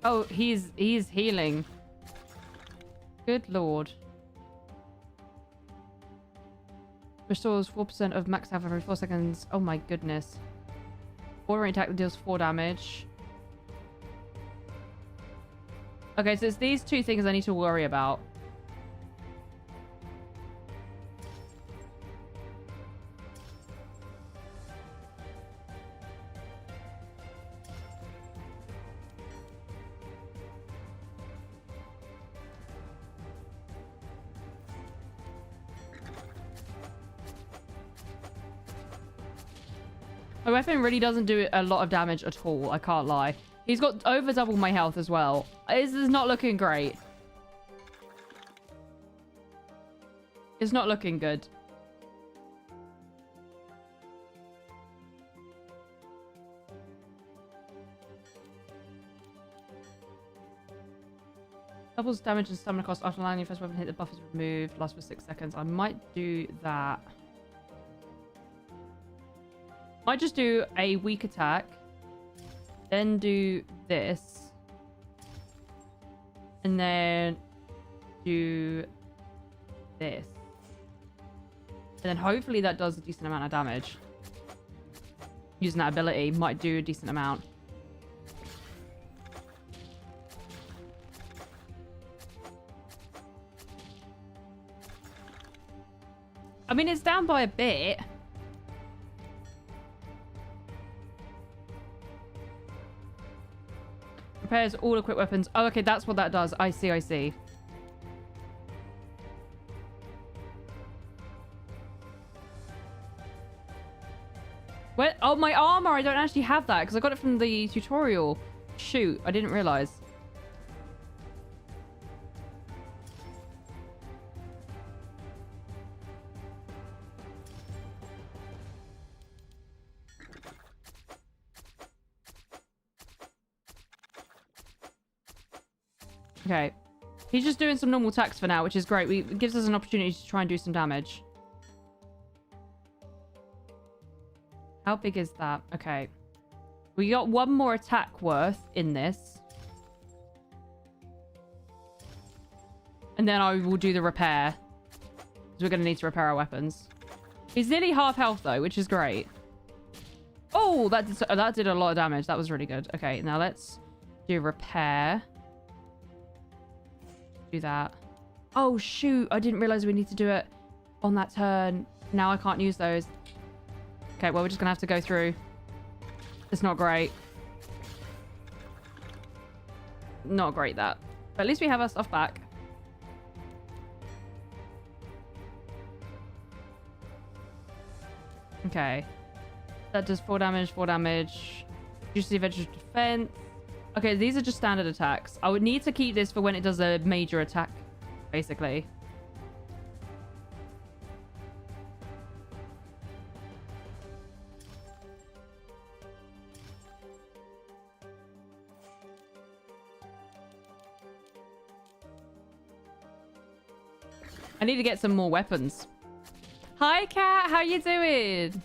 Oh, he's healing. Good lord. Restores 4% of max health every 4 seconds. Oh my goodness. Ordinary attack that deals 4 damage. Okay, so it's these two things I need to worry about. My weapon really doesn't do a lot of damage at all, I can't lie. He's got over double my health as well. This is not looking great. It's not looking good. Doubles damage and stamina cost after landing. First weapon hit, the buff is removed. Lasts for 6 seconds. I might do that. Might just do a weak attack. Then do this. And then do this. And then hopefully that does a decent amount of damage. Using that ability might do a decent amount. I mean, it's down by a bit. Repairs all equipped weapons. Oh, okay, that's what that does. I see, I see. Where? Oh, my armor. I don't actually have that because I got it from the tutorial. Shoot, I didn't realize. Okay. He's just doing some normal attacks for now, which is great. It gives us an opportunity to try and do some damage. How big is that? Okay. We got one more attack worth in this. And then I will do the repair. Because we're going to need to repair our weapons. He's nearly half health, though, which is great. Oh, that did a lot of damage. That was really good. Okay, now let's do repair. Do that. Oh, shoot. I didn't realize we need to do it on that turn. Now I can't use those. Okay, well, we're just going to have to go through. It's not great. Not great, that. But at least we have our stuff back. Okay. That does 4 damage, 4 damage. Reduces the adventurer's defense. Okay, these are just standard attacks. I would need to keep this for when it does a major attack, basically. I need to get some more weapons. Hi, Kat. How you doing?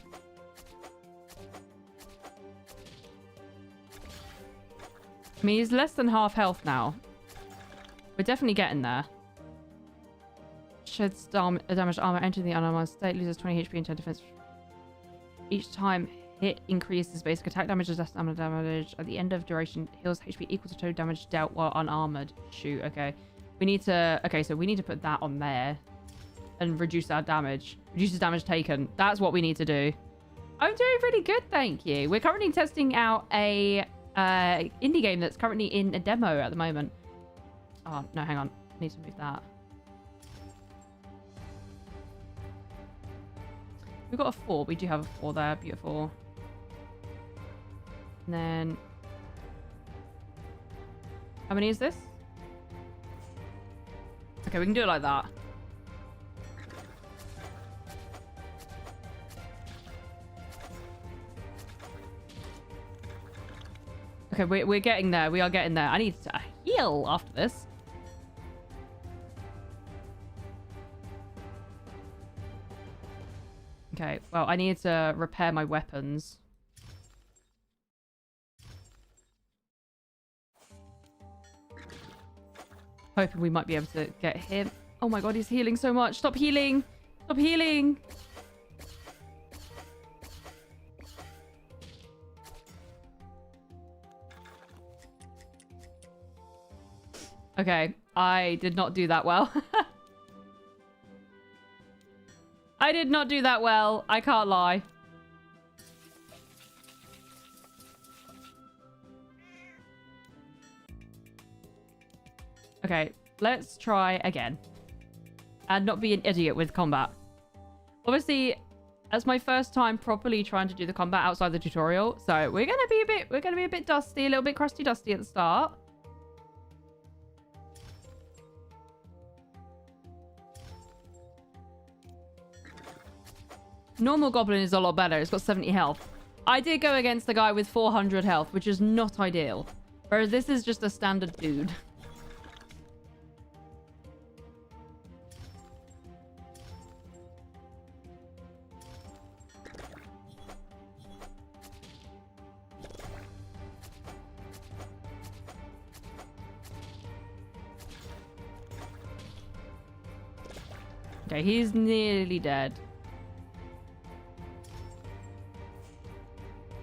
I mean, he's less than half health now. We're definitely getting there. Sheds damaged armor. Entering the unarmored state. Loses 20 HP and 10 defense. Each time hit increases basic attack damage as less stamina damage. At the end of duration, heals HP equal to total damage dealt while unarmored. Shoot, okay. We need to... Okay, so we need to put that on there. And reduce our damage. Reduces damage taken. That's what we need to do. I'm doing really good, thank you. We're currently testing out a... indie game that's currently in a demo at the moment. Oh, no, hang on. I need to move that. We've got a 4. We do have a 4 there. Beautiful. And then... How many is this? Okay, we can do it like that. Okay, we're getting there. We are getting there. I need to heal after this. Okay, well, I need to repair my weapons. Hoping we might be able to get him. Oh my god, he's healing so much. Stop healing. Stop healing. Okay, I did not do that well. I did not do that well. I can't lie. Okay, let's try again. And not be an idiot with combat. Obviously, that's my first time properly trying to do the combat outside the tutorial. So we're gonna be a bit dusty, a little bit crusty dusty at the start. Normal Goblin is a lot better. It's got 70 health. I did go against the guy with 400 health, which is not ideal. Whereas this is just a standard dude. Okay, he's nearly dead.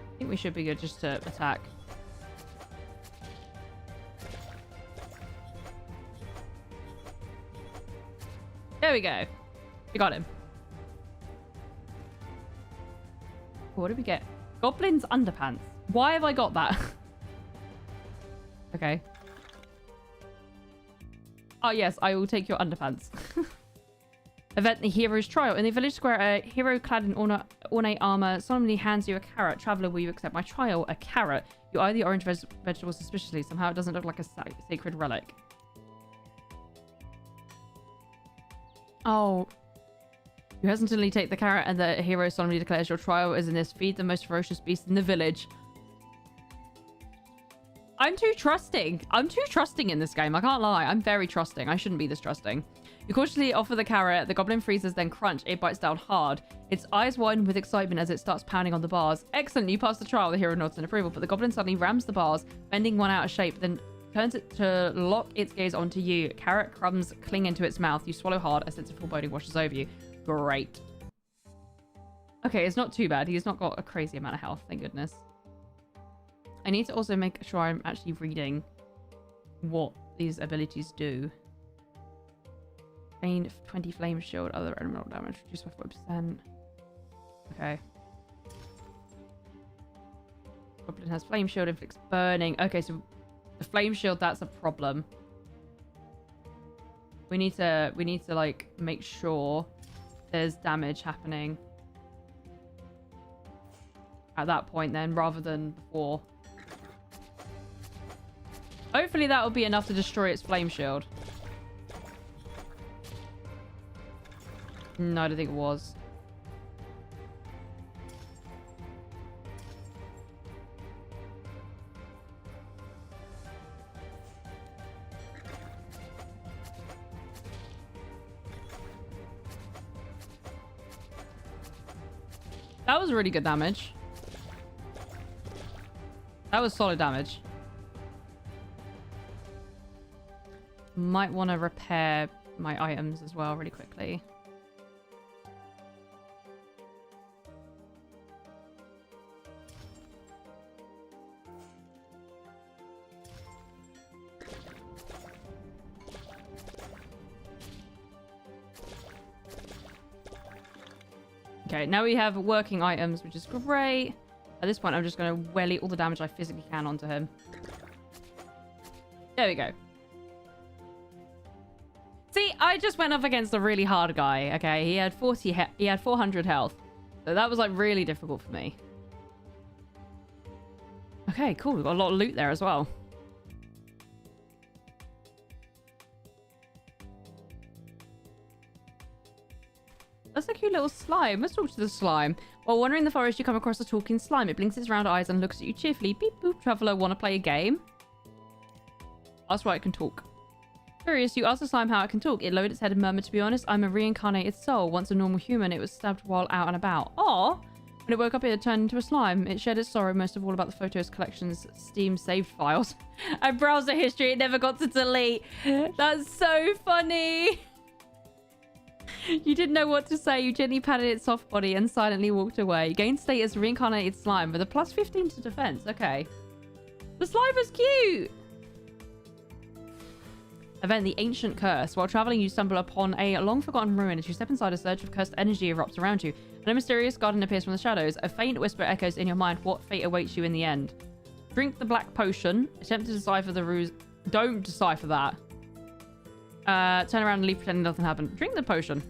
I think we should be good just to attack. There we go. We got him. What did we get? Goblin's underpants. Why have I got that? Okay. Oh yes, I will take your underpants. Event the hero's trial. In the village square, a hero clad in ornate armor solemnly hands you a carrot. Traveler, will you accept my trial? A carrot. You eye the orange vegetable suspiciously. Somehow it doesn't look like a sacred relic. Oh. You hesitantly take the carrot and the hero solemnly declares your trial is in this. Feed the most ferocious beast in the village. I'm too trusting. I'm too trusting in this game. I can't lie. I'm very trusting. I shouldn't be this trusting. You cautiously offer the carrot. The goblin freezes, then crunch. It bites down hard. Its eyes widen with excitement as it starts pounding on the bars. Excellent. You pass the trial. The hero nods in approval, but the goblin suddenly rams the bars, bending one out of shape, then turns it to lock its gaze onto you. Carrot crumbs cling into its mouth. You swallow hard. A sense of foreboding washes over you. Great. Okay, it's not too bad. He's not got a crazy amount of health. Thank goodness. I need to also make sure I'm actually reading what these abilities do. Gain 20 flame shield, other elemental damage reduced by 40%. Okay. Goblin has flame shield, inflicts burning. Okay, so the flame shield, that's a problem. We need to like make sure there's damage happening at that point then, rather than before. Hopefully that will be enough to destroy its flame shield. No, I don't think it was. That was really good damage. That was solid damage. Might want to repair my items as well really quickly. Okay, now we have working items, which is great. At this point, I'm just going to welly all the damage I physically can onto him. There we go. See, I just went up against a really hard guy. Okay, he had 400 health. So that was like really difficult for me. Okay, cool. We've got a lot of loot there as well. little slime. Let's talk to the slime. While wandering in the forest, you come across a talking slime. It blinks its round eyes and looks at you cheerfully. Beep boop, traveler, want to play a game? Ask why it can talk. Curious, you ask the slime how it can talk. It lowered its head and murmured, to be honest, I'm a reincarnated soul. Once a normal human, it was stabbed while out and about. Aw! When it woke up, it had turned into a slime. It shared its sorrow most of all about the photos, collections, Steam saved files, and browser history it never got to delete. That's so funny. You didn't know what to say. You gently patted its soft body and silently walked away. You gained status reincarnated slime with a plus 15 to defense. Okay. The slime was cute. Event the Ancient Curse. While traveling, you stumble upon a long-forgotten ruin. As you step inside, a surge of cursed energy erupts around you, and a mysterious garden appears from the shadows. A faint whisper echoes in your mind. What fate awaits you in the end? Drink the black potion. Attempt to decipher the ruse. Don't decipher that. Turn around and leave pretending nothing happened. Drink the potion.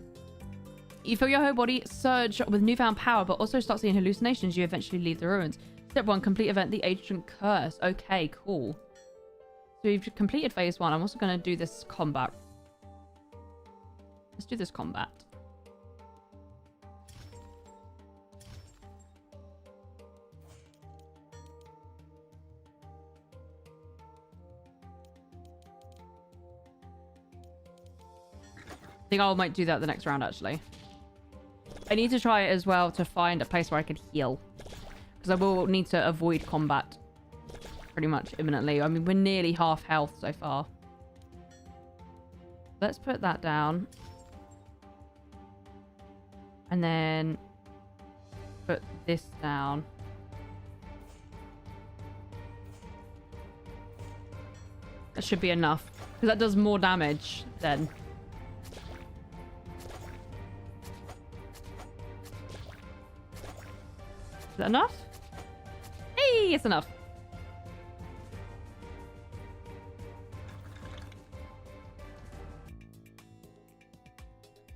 You feel your whole body surge with newfound power, but also start seeing hallucinations. You eventually leave the ruins. Step 1. Complete event the Ancient Curse. Okay, cool. So we've completed phase 1. I'm also going to do this combat. Let's do this combat. I think I might do that the next round, actually. I need to try it as well to find a place where I can heal. Because I will need to avoid combat pretty much imminently. I mean, we're nearly half health so far. Let's put that down. And then put this down. That should be enough. Because that does more damage then. Is that enough? Hey, it's enough.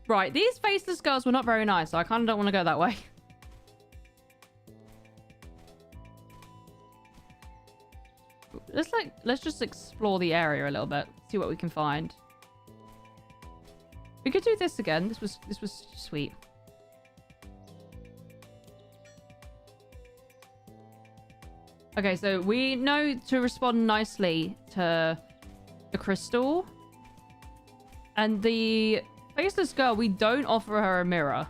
Right, these faceless girls were not very nice, so I kind of don't want to go that way. Let's just explore the area a little bit, see what we can find. We could do this again. This was sweet. Okay, so we know to respond nicely to the crystal. And the faceless girl, we don't offer her a mirror.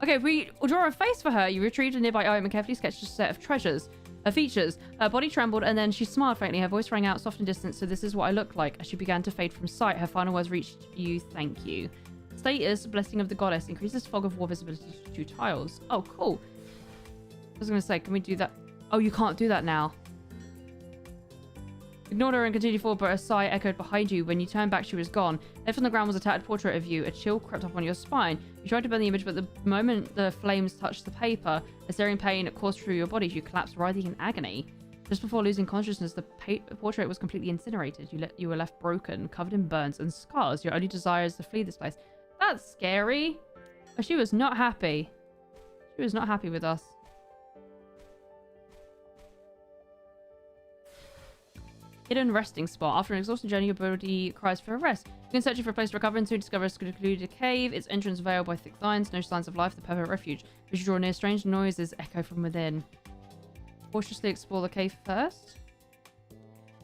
Okay, if we draw a face for her, you retrieved a nearby item and carefully sketched a set of treasures. Her features. Her body trembled and then she smiled faintly. Her voice rang out soft and distant. So this is what I look like. As she began to fade from sight, her final words reached you. Thank you. Status, blessing of the goddess. Increases fog of war visibility to 2 tiles. Oh, cool. I was going to say, can we do that? Oh, you can't do that now. Ignored her and continued forward, but a sigh echoed behind you. When you turned back, she was gone. Left on the ground was a tattered portrait of you. A chill crept up on your spine. You tried to burn the image, but the moment the flames touched the paper, a searing pain coursed through your body. You collapsed, writhing in agony. Just before losing consciousness, the portrait was completely incinerated. You were left broken, covered in burns and scars. Your only desire is to flee this place. That's scary. She was not happy. She was not happy with us. Hidden resting spot. After an exhausting journey, your body cries for a rest. You can search for a place to recover and soon discover a secluded cave. Its entrance veiled by thick vines, no signs of life, the perfect refuge. As you draw near, strange noises echo from within. Cautiously explore the cave first.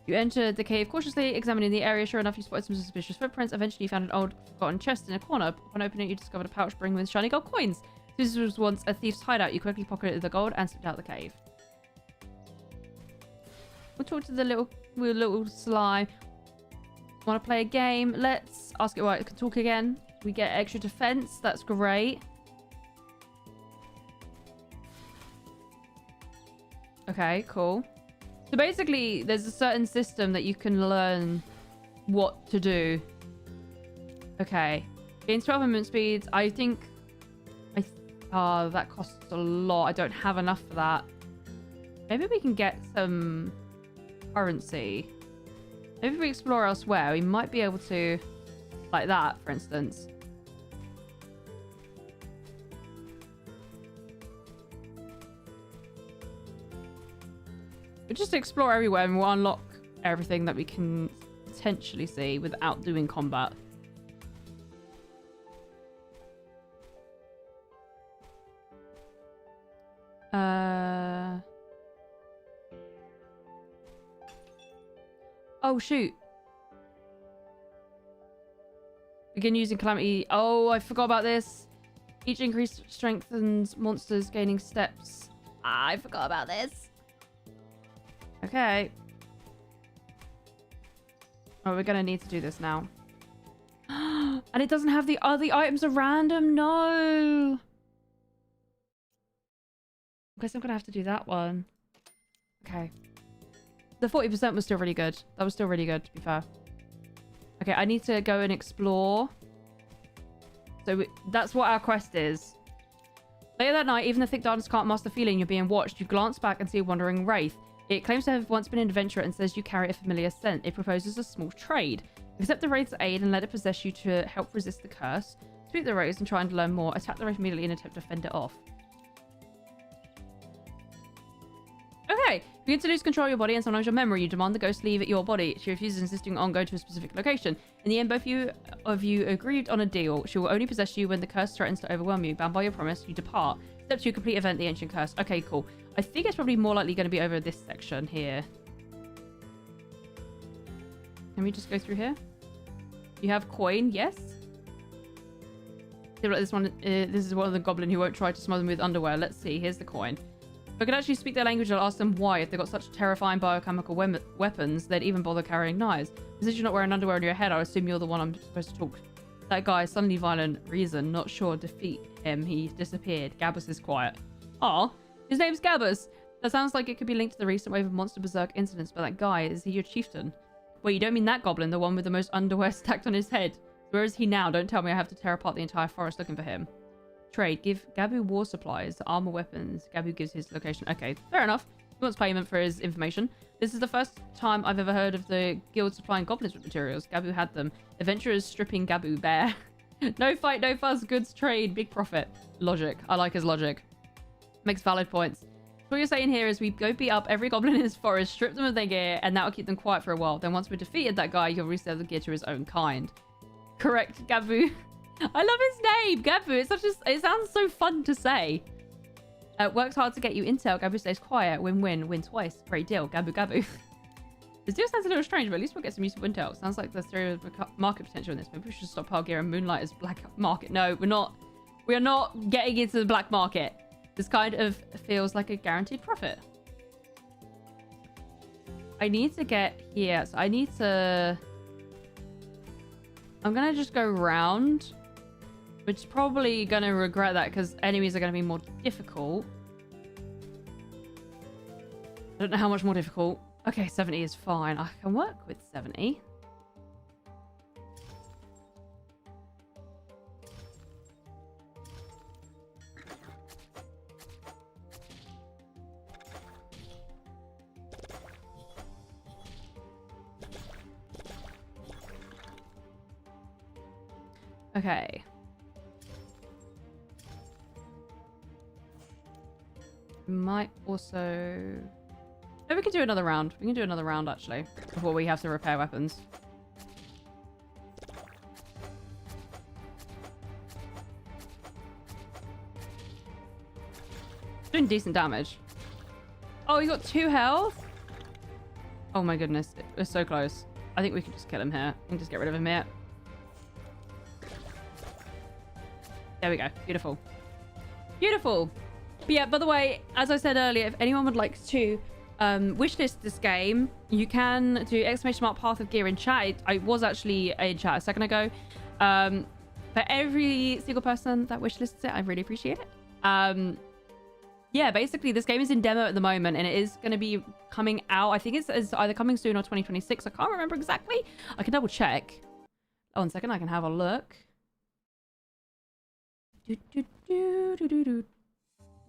You entered the cave cautiously, examining the area. Sure enough, you spotted some suspicious footprints. Eventually, you found an old, forgotten chest in a corner. Upon opening it, you discovered a pouch brimming with shiny gold coins. This was once a thief's hideout. You quickly pocketed the gold and slipped out the cave. We'll talk to the little slime. Want to play a game? Let's ask it why it can talk again. We get extra defense. That's great. Okay, cool. So basically, there's a certain system that you can learn what to do. Okay. Gains 12 movement speeds. I think... that costs a lot. I don't have enough for that. Maybe we can get some... currency. Maybe if we explore elsewhere, we might be able to, like that, for instance. We'll just explore everywhere and we'll unlock everything that we can potentially see without doing combat. Oh, shoot. Begin using Calamity. Oh, I forgot about this. Each increase strengthens monsters gaining steps. Ah, I forgot about this. Okay. Oh, we're going to need to do this now. And it doesn't have the other items are random. No. I guess I'm going to have to do that one. Okay. The 40% was still really good. That was still really good, to be fair. Okay, I need to go and explore. So that's what our quest is. Later that night, even the thick darkness can't mask the feeling you're being watched. You glance back and see a wandering wraith. It claims to have once been an adventurer and says you carry a familiar scent. It proposes a small trade. Accept the wraith's aid and let it possess you to help resist the curse. Speak the wraith and try and learn more. Attack the wraith immediately and attempt to fend it off. Okay. Begin to lose control of your body and sometimes your memory. You demand the ghost leave at your body. She refuses, insisting on going to a specific location. In the end, both of you agreed on a deal. She will only possess you when the curse threatens to overwhelm you. Bound by your promise, you depart. Step 2, complete event the ancient curse. Okay, cool. I think it's probably more likely going to be over this section here. Can we just go through here? You have coin, yes. This one, this is one of the goblin who won't try to smother them with underwear. Let's see. Here's the coin. If I could actually speak their language, I'll ask them why. If they've got such terrifying biochemical weapons, they'd even bother carrying knives. Since you're not wearing underwear on your head, I assume you're the one I'm supposed to talk. That guy, suddenly violent, reason, not sure, defeat him. He disappeared. Gabbus is quiet. Aw, his name's Gabbus. That sounds like it could be linked to the recent wave of monster berserk incidents, but that guy, is he your chieftain? Wait, you don't mean that goblin, the one with the most underwear stacked on his head? Where is he now? Don't tell me I have to tear apart the entire forest looking for him. Trade. Give Gabu war supplies, armor weapons. Gabu gives his location. Okay, fair enough. He wants payment for his information. This is the first time I've ever heard of the guild supplying goblins with materials. Gabu had them. Adventurers stripping Gabu bare. No fight, no fuss, goods trade, big profit. Logic. I like his logic. Makes valid points. So what you're saying here is we go beat up every goblin in this forest, strip them of their gear, and that'll keep them quiet for a while. Then once we've defeated that guy, he'll resell the gear to his own kind. Correct, Gabu. I love his name, Gabu. It sounds so fun to say. Works hard to get you intel. Gabu stays quiet. Win-win. Win twice. Great deal. Gabu Gabu. This deal sounds a little strange, but at least we'll get some useful intel. Sounds like there's serious market potential in this. Maybe we should stockpile gear and moonlight as black market. No, we're not. We are not getting into the black market. This kind of feels like a guaranteed profit. I need to get here. So I need to... I'm going to just go round. Which is probably going to regret that because enemies are going to be more difficult. I don't know how much more difficult. Okay, 70 is fine. I can work with 70. Okay. Might also... No, we can do another round. We can do another round, actually, before we have to repair weapons. Doing decent damage. Oh, he got 2 health? Oh my goodness. We're so close. I think we can just kill him here. We can just get rid of him here. There we go. Beautiful. Beautiful. But yeah, by the way, as I said earlier, if anyone would like to wishlist this game, you can do !mark Path of Gear in chat. I was actually in chat a second ago. For every single person that wishlists it, I really appreciate it. Yeah, basically, this game is in demo at the moment, and it is going to be coming out. I think it's either coming soon or 2026. I can't remember exactly. I can double check. Oh, 1 second. I can have a look. Let's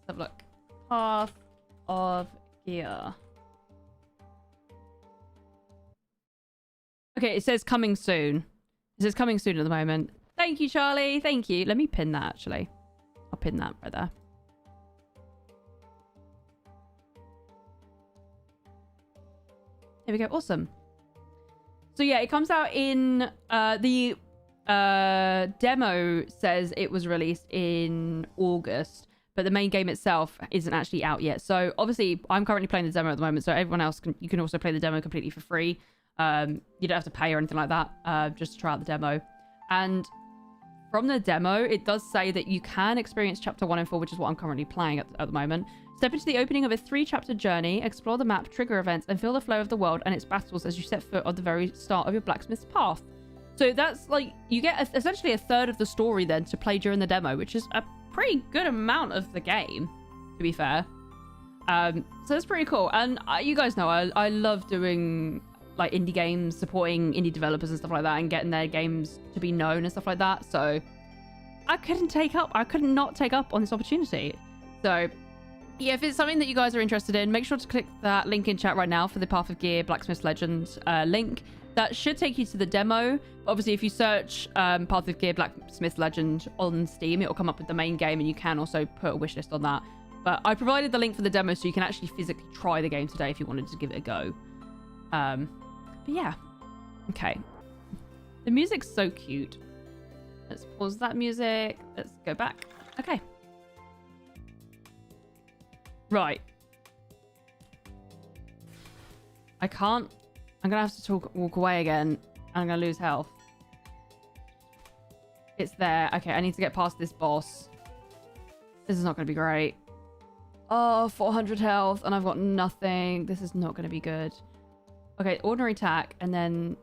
have a look. Path of Gear. Okay, it says coming soon. It says coming soon at the moment. Thank you, Charlie. Thank you. Let me pin that, actually. I'll pin that right there. There we go. Awesome. So yeah, it comes out in the demo says it was released in August. but the main game itself isn't actually out yet. So obviously I'm currently playing the demo at the moment, so everyone else you can also play the demo completely for free. You don't have to pay or anything like that, just to try out the demo. And from the demo, it does say that you can experience chapter 1 and 4, which is what I'm currently playing at the moment. Step into the opening of a 3-chapter journey, explore the map, trigger events, and feel the flow of the world and its battles as you set foot on the very start of your blacksmith's path. So that's like, you get essentially a third of the story then to play during the demo, which is a pretty good amount of the game, to be fair. So that's pretty cool. And you guys know I love doing like indie games, supporting indie developers and stuff like that, and getting their games to be known and stuff like that. So I could not take up on this opportunity. So yeah, if it's something that you guys are interested in, make sure to click that link in chat right now for the Path of Gear Blacksmith Legend link. That should take you to the demo. Obviously, if you search Path of Gear Blacksmith Legend on Steam, it will come up with the main game, and you can also put a wishlist on that. But I provided the link for the demo so you can actually physically try the game today if you wanted to give it a go. But yeah. Okay. The music's so cute. Let's pause that music. Let's go back. Okay. Right. I can't. I'm gonna have to walk away again, and I'm gonna lose health. It's there. Okay, I need to get past this boss. This is not gonna be great. Oh, 400 health, and I've got nothing. This is not gonna be good. Okay, ordinary attack, and then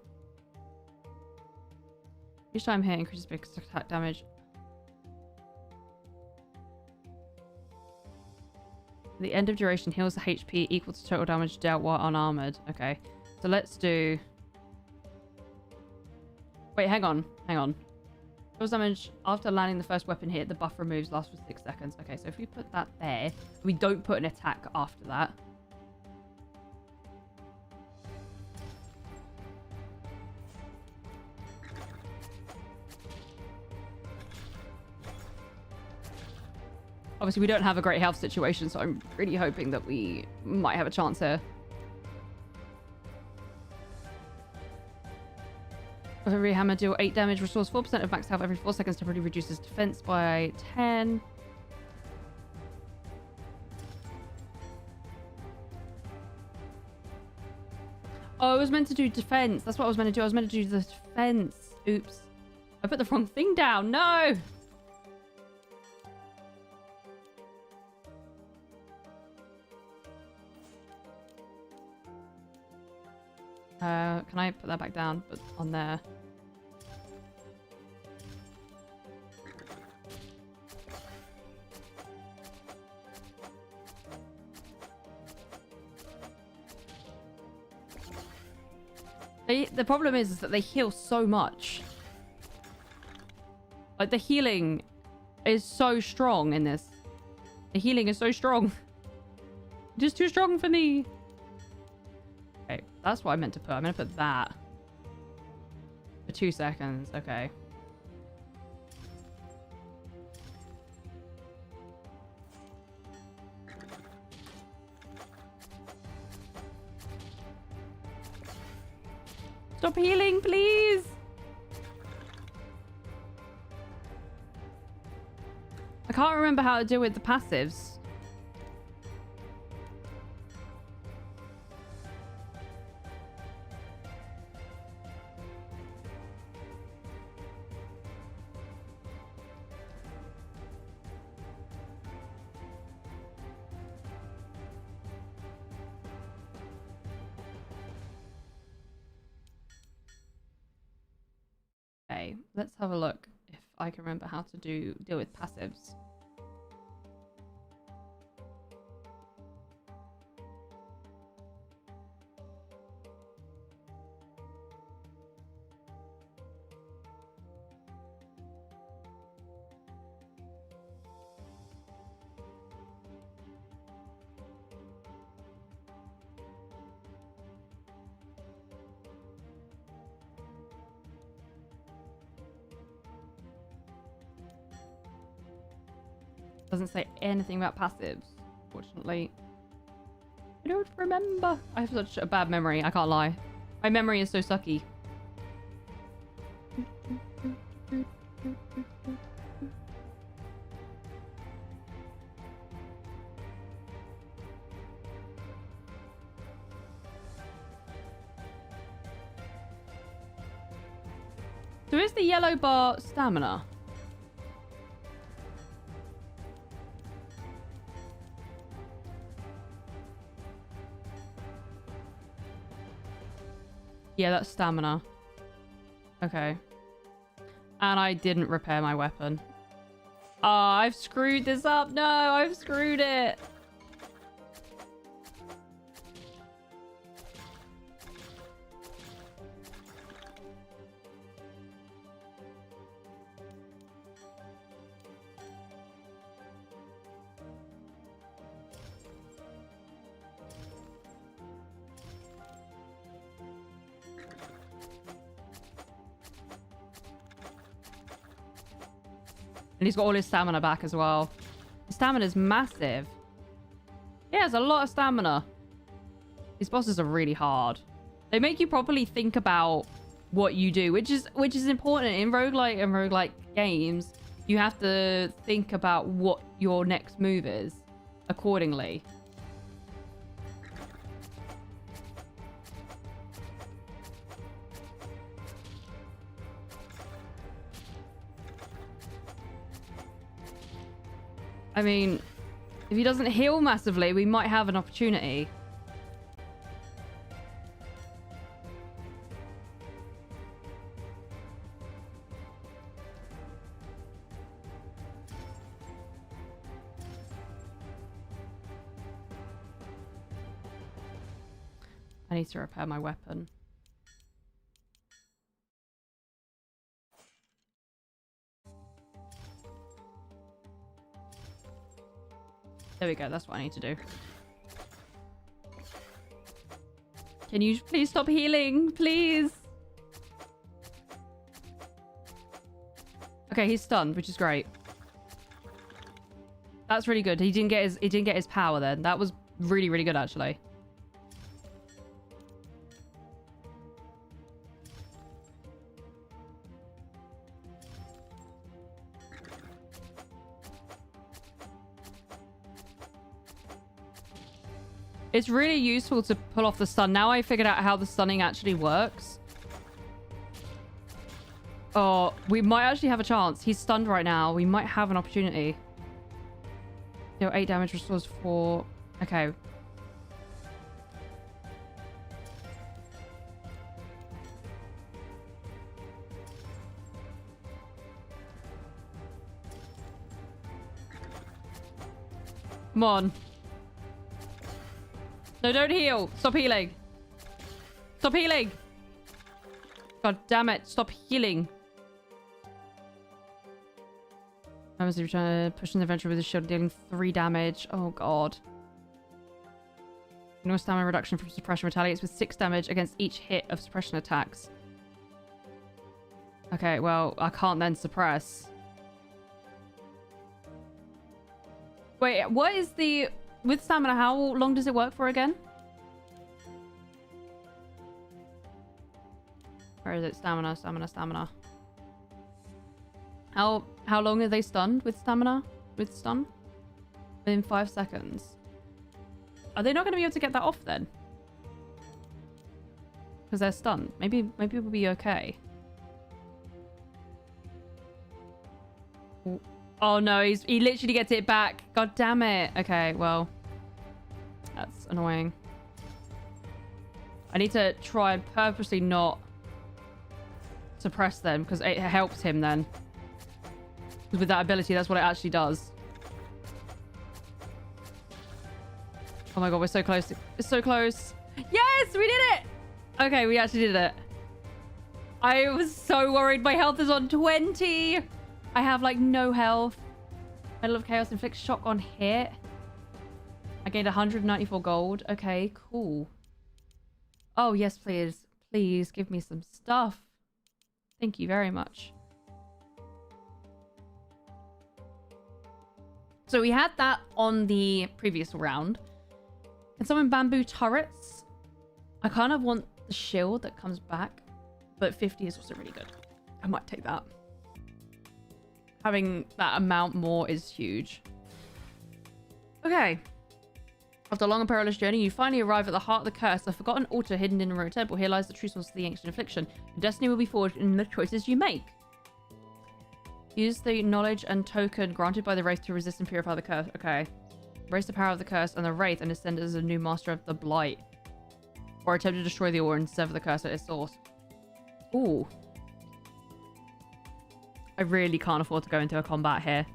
each time hit increases big attack damage. The end of duration heals the HP equal to total damage dealt while unarmored. Okay. So let's do... Wait, hang on. Deals damage after landing the first weapon hit. The buff removes lasts for 6 seconds. Okay, so if we put that there, we don't put an attack after that. Obviously, we don't have a great health situation, so I'm really hoping that we might have a chance here. Every hammer deal 8 damage, restores 4% of max health every 4 seconds, temporarily reduces defense by 10. Oh, I was meant to do defense. That's what I was meant to do. I was meant to do the defense. Oops. I put the wrong thing down. No! Can I put that back down? But on there. The problem is that they heal so much. Like, the healing is so strong in this. The healing is so strong. Just too strong for me. Okay, that's what I meant to put. I'm going to put that. For 2 seconds. Okay. Stop healing, please! I can't remember how to deal with the passives. Okay, let's have a look if I can remember how to deal with passives. Doesn't say anything about passives, fortunately. I don't remember. I have such a bad memory, I can't lie. My memory is so sucky. So is the yellow bar stamina? Yeah, that's stamina. Okay. And I didn't repair my weapon. Oh, I've screwed this up. No, I've screwed it. And he's got all his stamina back as well. His stamina's massive. He has a lot of stamina. These bosses are really hard. They make you properly think about what you do, which is important in roguelike and roguelike games. You have to think about what your next move is accordingly. I mean, if he doesn't heal massively, we might have an opportunity. I need to repair my weapon. There we go. That's what I need to do. Can you please stop healing? Please. Okay, he's stunned, which is great. That's really good. He didn't get his power then. That was really, really good actually. It's really useful to pull off the stun. Now I figured out how the stunning actually works. Oh, we might actually have a chance. He's stunned right now. We might have an opportunity. Deal 8 damage, restores 4. Okay. Come on. No, don't heal. Stop healing. Stop healing. God damn it. Stop healing. I was trying to push an adventure with a shield, dealing 3 damage. Oh, God. No stamina reduction from suppression retaliates with 6 damage against each hit of suppression attacks. Okay, well, I can't then suppress. Wait, what is the... With stamina, how long does it work for again? Where is it? Stamina, stamina, stamina. How long are they stunned with stamina? With stun? Within 5 seconds. Are they not going to be able to get that off then? Because they're stunned. Maybe we'll be okay. Oh no, he literally gets it back. God damn it. Okay, well. That's annoying. I need to try and purposely not suppress them because it helps him then. Because with that ability, that's what it actually does. Oh my god, we're so close. It's so close. Yes, we did it! Okay, we actually did it. I was so worried. My health is on 20. I have like no health. Medal of Chaos inflicts shock on hit. I gained 194 gold. Okay, cool. Oh, yes, please. Please give me some stuff. Thank you very much. So we had that on the previous round. And some bamboo turrets. I kind of want the shield that comes back. But 50 is also really good. I might take that. Having that amount more is huge. Okay. After a long and perilous journey, you finally arrive at the heart of the curse, a forgotten altar hidden in a remote temple. Here lies the true source of the ancient affliction. Your destiny will be forged in the choices you make. Use the knowledge and token granted by the Wraith to resist and purify the curse. Okay. Embrace the power of the curse and the Wraith and ascend as a new master of the Blight. Or attempt to destroy the aura and sever the curse at its source. Ooh. I really can't afford to go into a combat here.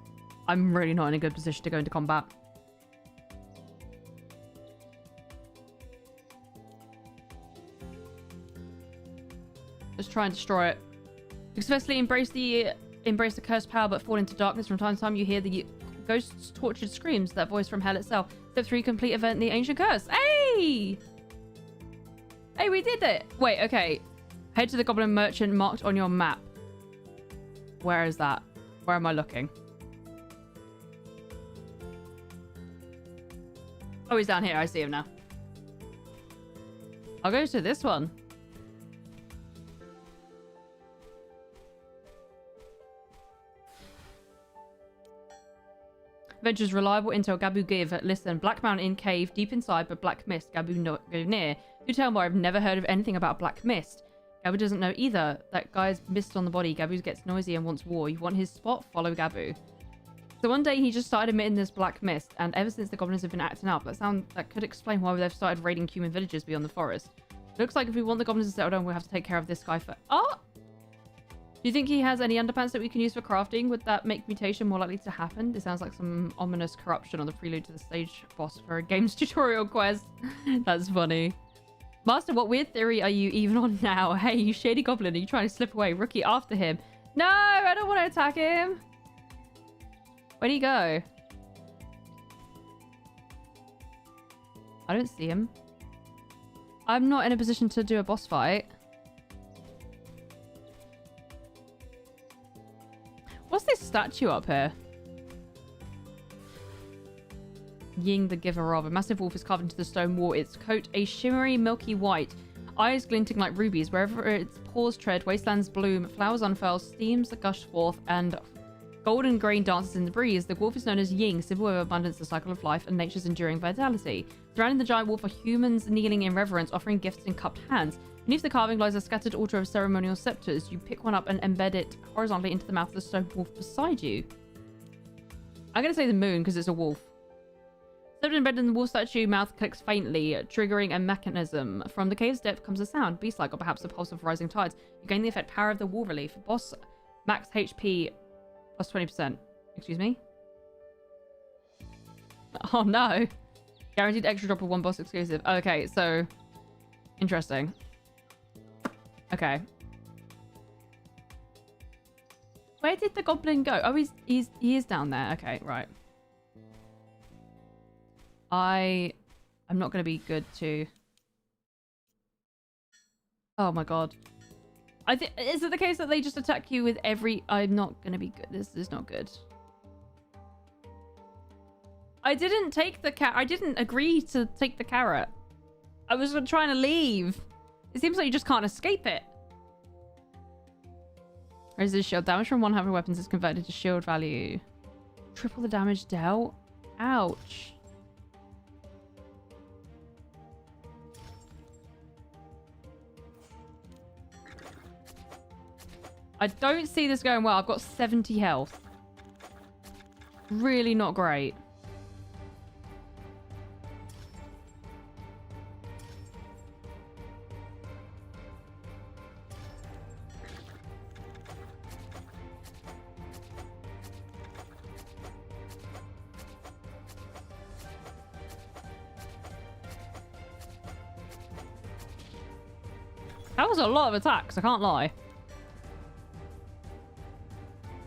I'm really not in a good position to go into combat. Let's try and destroy it. Successfully embrace the cursed power but fall into darkness. From time to time you hear the ghost's tortured screams, that voice from hell itself. Step 3, complete event the ancient curse. Hey! Hey, we did it! Wait, okay. Head to the Goblin merchant marked on your map. Where is that? Where am I looking? Oh, he's down here. I see him now. I'll go to this one. Ventures reliable intel. Gabu give. Listen, Black Mountain cave deep inside, but black mist. Gabu not go near. Do tell more. I've never heard of anything about black mist. Gabu doesn't know either. That guy's mist on the body. Gabu gets noisy and wants war. You want his spot? Follow Gabu. So one day he just started emitting this black mist, and ever since the goblins have been acting up. That could explain why they've started raiding human villages beyond the forest. Looks like if we want the goblins to settle down, we'll have to take care of this guy for... Oh! Do you think he has any underpants that we can use for crafting? Would that make mutation more likely to happen? This sounds like some ominous corruption on the prelude to the stage boss for a game's tutorial quest. That's funny. Master, what weird theory are you even on now? Hey, you shady goblin, are you trying to slip away? Rookie, after him. No, I don't want to attack him. Where'd he go? I don't see him. I'm not in a position to do a boss fight. What's this statue up here? Ying the giver of. A massive wolf is carved into the stone wall. Its coat a shimmery milky white. Eyes glinting like rubies. Wherever its paws tread, wastelands bloom, flowers unfurl, steams gush forth, and golden grain dances in the breeze. The wolf is known as Ying, symbol of abundance, the cycle of life, and nature's enduring vitality. Surrounding the giant wolf are humans kneeling in reverence, offering gifts in cupped hands. Beneath the carving lies a scattered altar of ceremonial scepters. You pick one up and embed it horizontally into the mouth of the stone wolf beside you. I'm going to say the moon because it's a wolf. Scepter embedded in the wolf statue, mouth clicks faintly, triggering a mechanism. From the cave's depth comes a sound, beast-like or perhaps the pulse of rising tides. You gain the effect power of the wall relief. Boss max HP plus 20%. Excuse me? Oh no. Guaranteed extra drop of one boss exclusive. Okay, so... Interesting. Okay. Where did the goblin go? Oh, he is down there. Okay, right. I'm not going to be good to... Oh my god. Is it the case that they just attack you with every... I'm not going to be good. This is not good. I didn't take the I didn't agree to take the carrot. I was trying to leave. It seems like you just can't escape it. Raises shield. Damage from one having weapons is converted to shield value. Triple the damage dealt. Ouch. I don't see this going well. I've got 70 health. Really not great. That was a lot of attacks, I can't lie.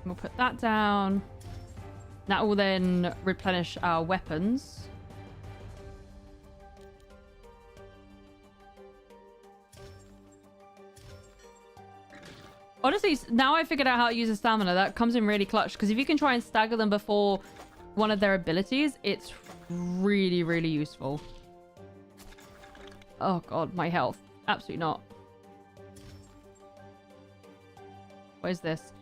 We'll put that down. That will then replenish our weapons. Honestly, now I figured out how to use a stamina. That comes in really clutch, because if you can try and stagger them before one of their abilities, it's really, really useful. Oh god, my health. Absolutely not. What is this?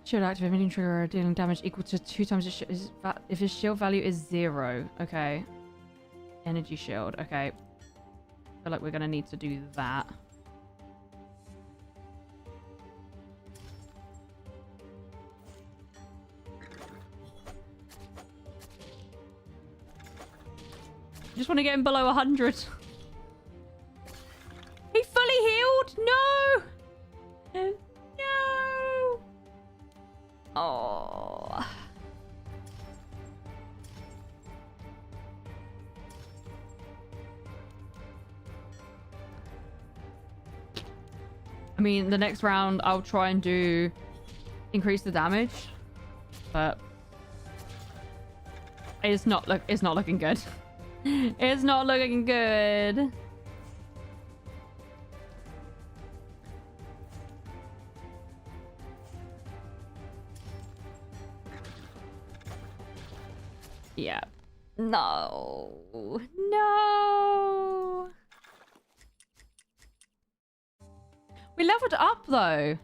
Shield active, emitting trigger, dealing damage equal to 2 times its if his shield value is 0. Okay. Energy shield. Okay. I feel like we're going to need to do that. Just want to get him below 100. He fully healed? No! No! Oh. I mean, the next round I'll try and increase the damage, but it's not looking good. It's not looking good. Yeah. No. No. We leveled up though.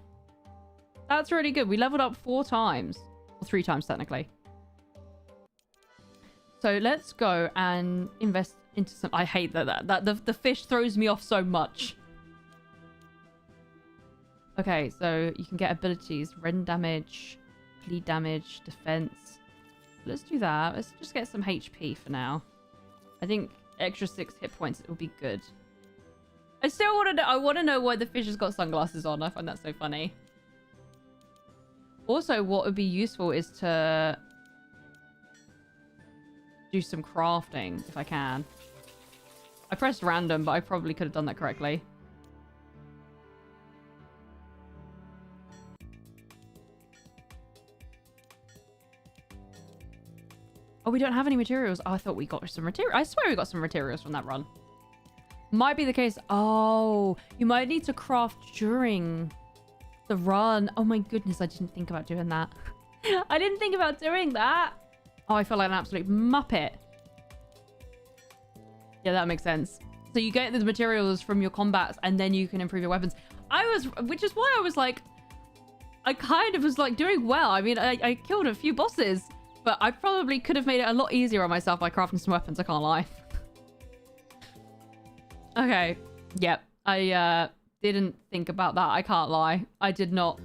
That's really good. We leveled up 4 times. Or 3 times technically. So let's go and invest into some... I hate that the fish throws me off so much. Okay, so you can get abilities. Rend damage, bleed damage, defense. Let's do that. Let's just get some HP for now. I think extra 6 hit points will be good. I still want to know... I want to know why the fish has got sunglasses on. I find that so funny. Also, what would be useful is to... do some crafting if I can. I pressed random, but I probably could have done that correctly. Oh, we don't have any materials. Oh, I thought we got some material. I swear we got some materials from that run. Might be the case. Oh, you might need to craft during the run. Oh my goodness, I didn't think about doing that. I didn't think about doing that. Oh, I feel like an absolute muppet. Yeah, that makes sense. So you get the materials from your combats and then you can improve your weapons. Which is why I was like, I kind of was like doing well. I mean, I killed a few bosses, but I probably could have made it a lot easier on myself by crafting some weapons. I can't lie. Okay. Yep. I didn't think about that. I can't lie. I did not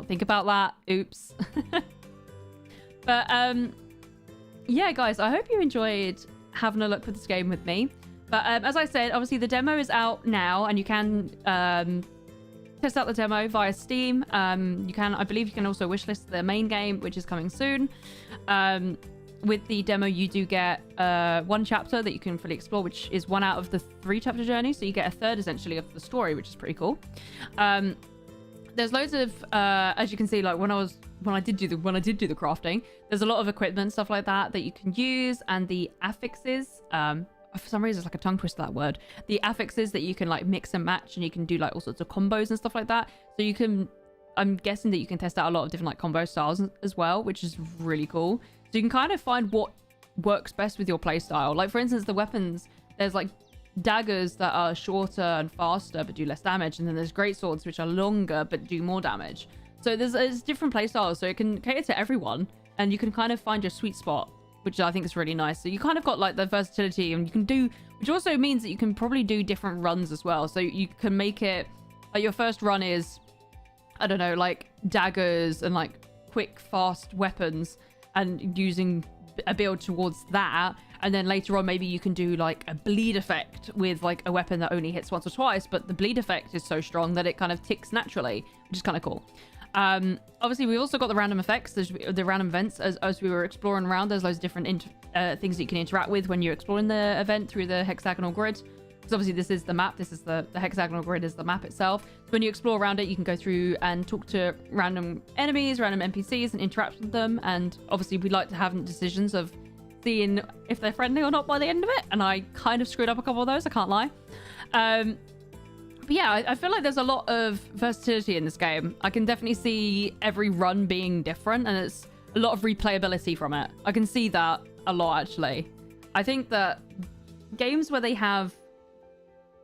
think about that. Oops. But, yeah, guys, I hope you enjoyed having a look for this game with me. But as I said, obviously the demo is out now and you can test out the demo via Steam. I believe you can also wishlist the main game, which is coming soon. With the demo, you do get 1 chapter that you can fully explore, which is 1 out of the 3 chapter journey. So you get a third essentially of the story, which is pretty cool. There's loads of, as you can see, like when I did do the crafting, there's a lot of equipment, stuff like that you can use, and the affixes. For some reason, it's like a tongue twister, that word. The affixes that you can like mix and match, and you can do like all sorts of combos and stuff like that. So you can, I'm guessing that you can test out a lot of different like combo styles as well, which is really cool. So you can kind of find what works best with your playstyle. Like for instance, the weapons, there's like daggers that are shorter and faster but do less damage, and then there's great swords which are longer but do more damage. So there's different playstyles, so it can cater to everyone, and you can kind of find your sweet spot, which I think is really nice. So you kind of got like the versatility, and you can do, which also means that you can probably do different runs as well. So you can make it like your first run is, I don't know, like daggers and like quick fast weapons and using a build towards that, and then later on maybe you can do like a bleed effect with like a weapon that only hits once or twice, but the bleed effect is so strong that it kind of ticks naturally, which is kind of cool. Obviously we also got the random effects, there's the random events as we were exploring around. There's loads of different things that you can interact with when you're exploring the event through the hexagonal grid, because obviously this is the map, this is the hexagonal grid is the map itself. So when you explore around it, you can go through and talk to random enemies, random NPCs, and interact with them. And obviously we like to have decisions of seeing if they're friendly or not by the end of it, and I kind of screwed up a couple of those, I can't lie. But yeah, I feel like there's a lot of versatility in this game. I can definitely see every run being different, and it's a lot of replayability from it. I can see that a lot, actually. I think that games where they have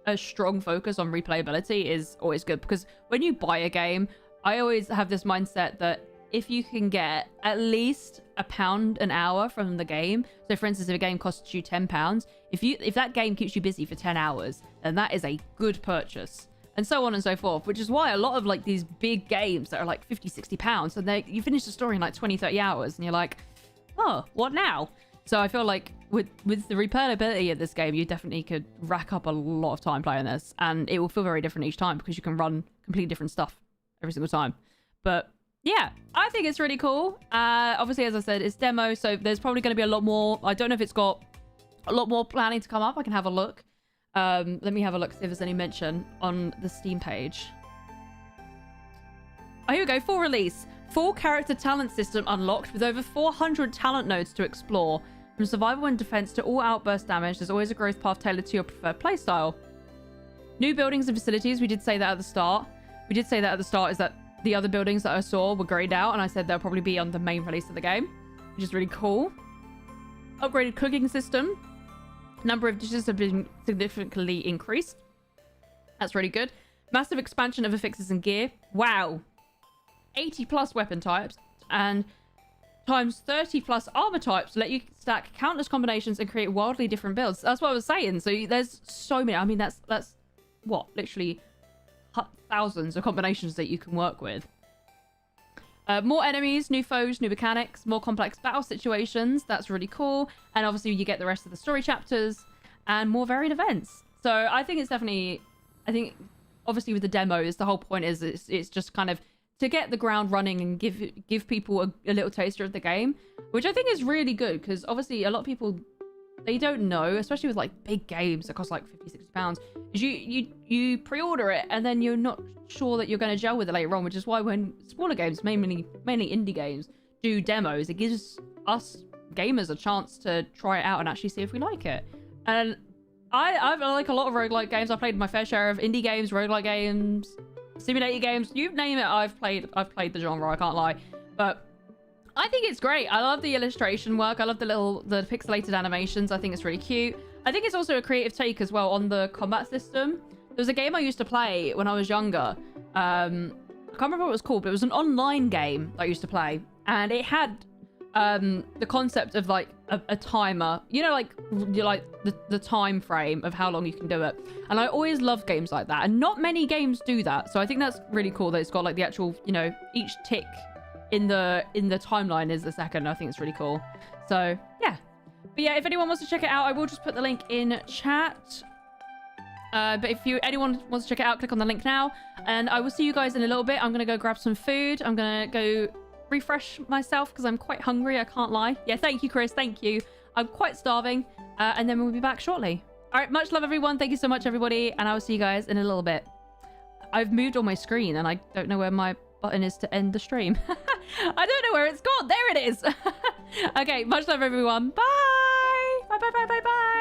a strong focus on replayability is always good, because when you buy a game, I always have this mindset that if you can get at least £1 an hour from the game. So for instance, if a game costs you £10, if that game keeps you busy for 10 hours, then that is a good purchase. And so on and so forth, which is why a lot of like these big games that are like 50, 60 pounds, and you finish the story in like 20, 30 hours and you're like, oh, what now? So I feel like with the replayability of this game, you definitely could rack up a lot of time playing this, and it will feel very different each time because you can run completely different stuff every single time. But yeah, I think it's really cool. Obviously, as I said, it's demo, so there's probably going to be a lot more. I don't know if it's got a lot more planning to come up. I can have a look. Let me have a look, see if there's any mention on the Steam page. Oh, here we go. Full release. Full character talent system unlocked with over 400 talent nodes to explore. From survival and defense to all outburst damage, there's always a growth path tailored to your preferred playstyle. New buildings and facilities. We did say that at the start. Is that the other buildings that I saw were grayed out, and I said they'll probably be on the main release of the game, which is really cool. Upgraded cooking system. Number of dishes have been significantly increased. That's really good. Massive expansion of affixes and gear. Wow. 80 plus weapon types and times 30 plus armor types let you stack countless combinations and create wildly different builds. That's what I was saying. So there's so many. I mean, that's what, literally thousands of combinations that you can work with. More enemies, new foes, new mechanics, more complex battle situations. That's really cool. And obviously you get the rest of the story chapters and more varied events. So I think it's definitely, obviously with the demos, the whole point is it's just kind of to get the ground running and give people a little taster of the game, which I think is really good, because obviously a lot of people, they don't know, especially with like big games that cost like 50, 60 pounds, is you pre-order it and then you're not sure that you're going to gel with it later on, which is why when smaller games, mainly indie games, do demos, it gives us gamers a chance to try it out and actually see if we like it. And I like a lot of roguelike games. I've played my fair share of indie games, roguelike games, simulator games, you name it. I've played the genre, I can't lie. But I think it's great. I love the illustration work. I love the pixelated animations. I think it's really cute. I think it's also a creative take as well on the combat system. There was a game I used to play when I was younger. I can't remember what it was called, but it was an online game I used to play, and it had the concept of like a timer, you know, like the time frame of how long you can do it. And I always love games like that, and not many games do that. So I think that's really cool that it's got like the actual, you know, each tick in the timeline is a second. I think it's really cool. So yeah, but yeah, if anyone wants to check it out, I will just put the link in chat. But if anyone wants to check it out, click on the link now, and I will see you guys in a little bit. I'm gonna go grab some food. I'm gonna go refresh myself because I'm quite hungry, I can't lie. Yeah, thank you, Chris, thank you. I'm quite starving, and then we'll be back shortly. All right, much love, everyone. Thank you so much, everybody, and I will see you guys in a little bit. I've moved on my screen and I don't know where my button is to end the stream. I don't know where it's gone. There it is. Okay, much love, everyone. Bye. Bye.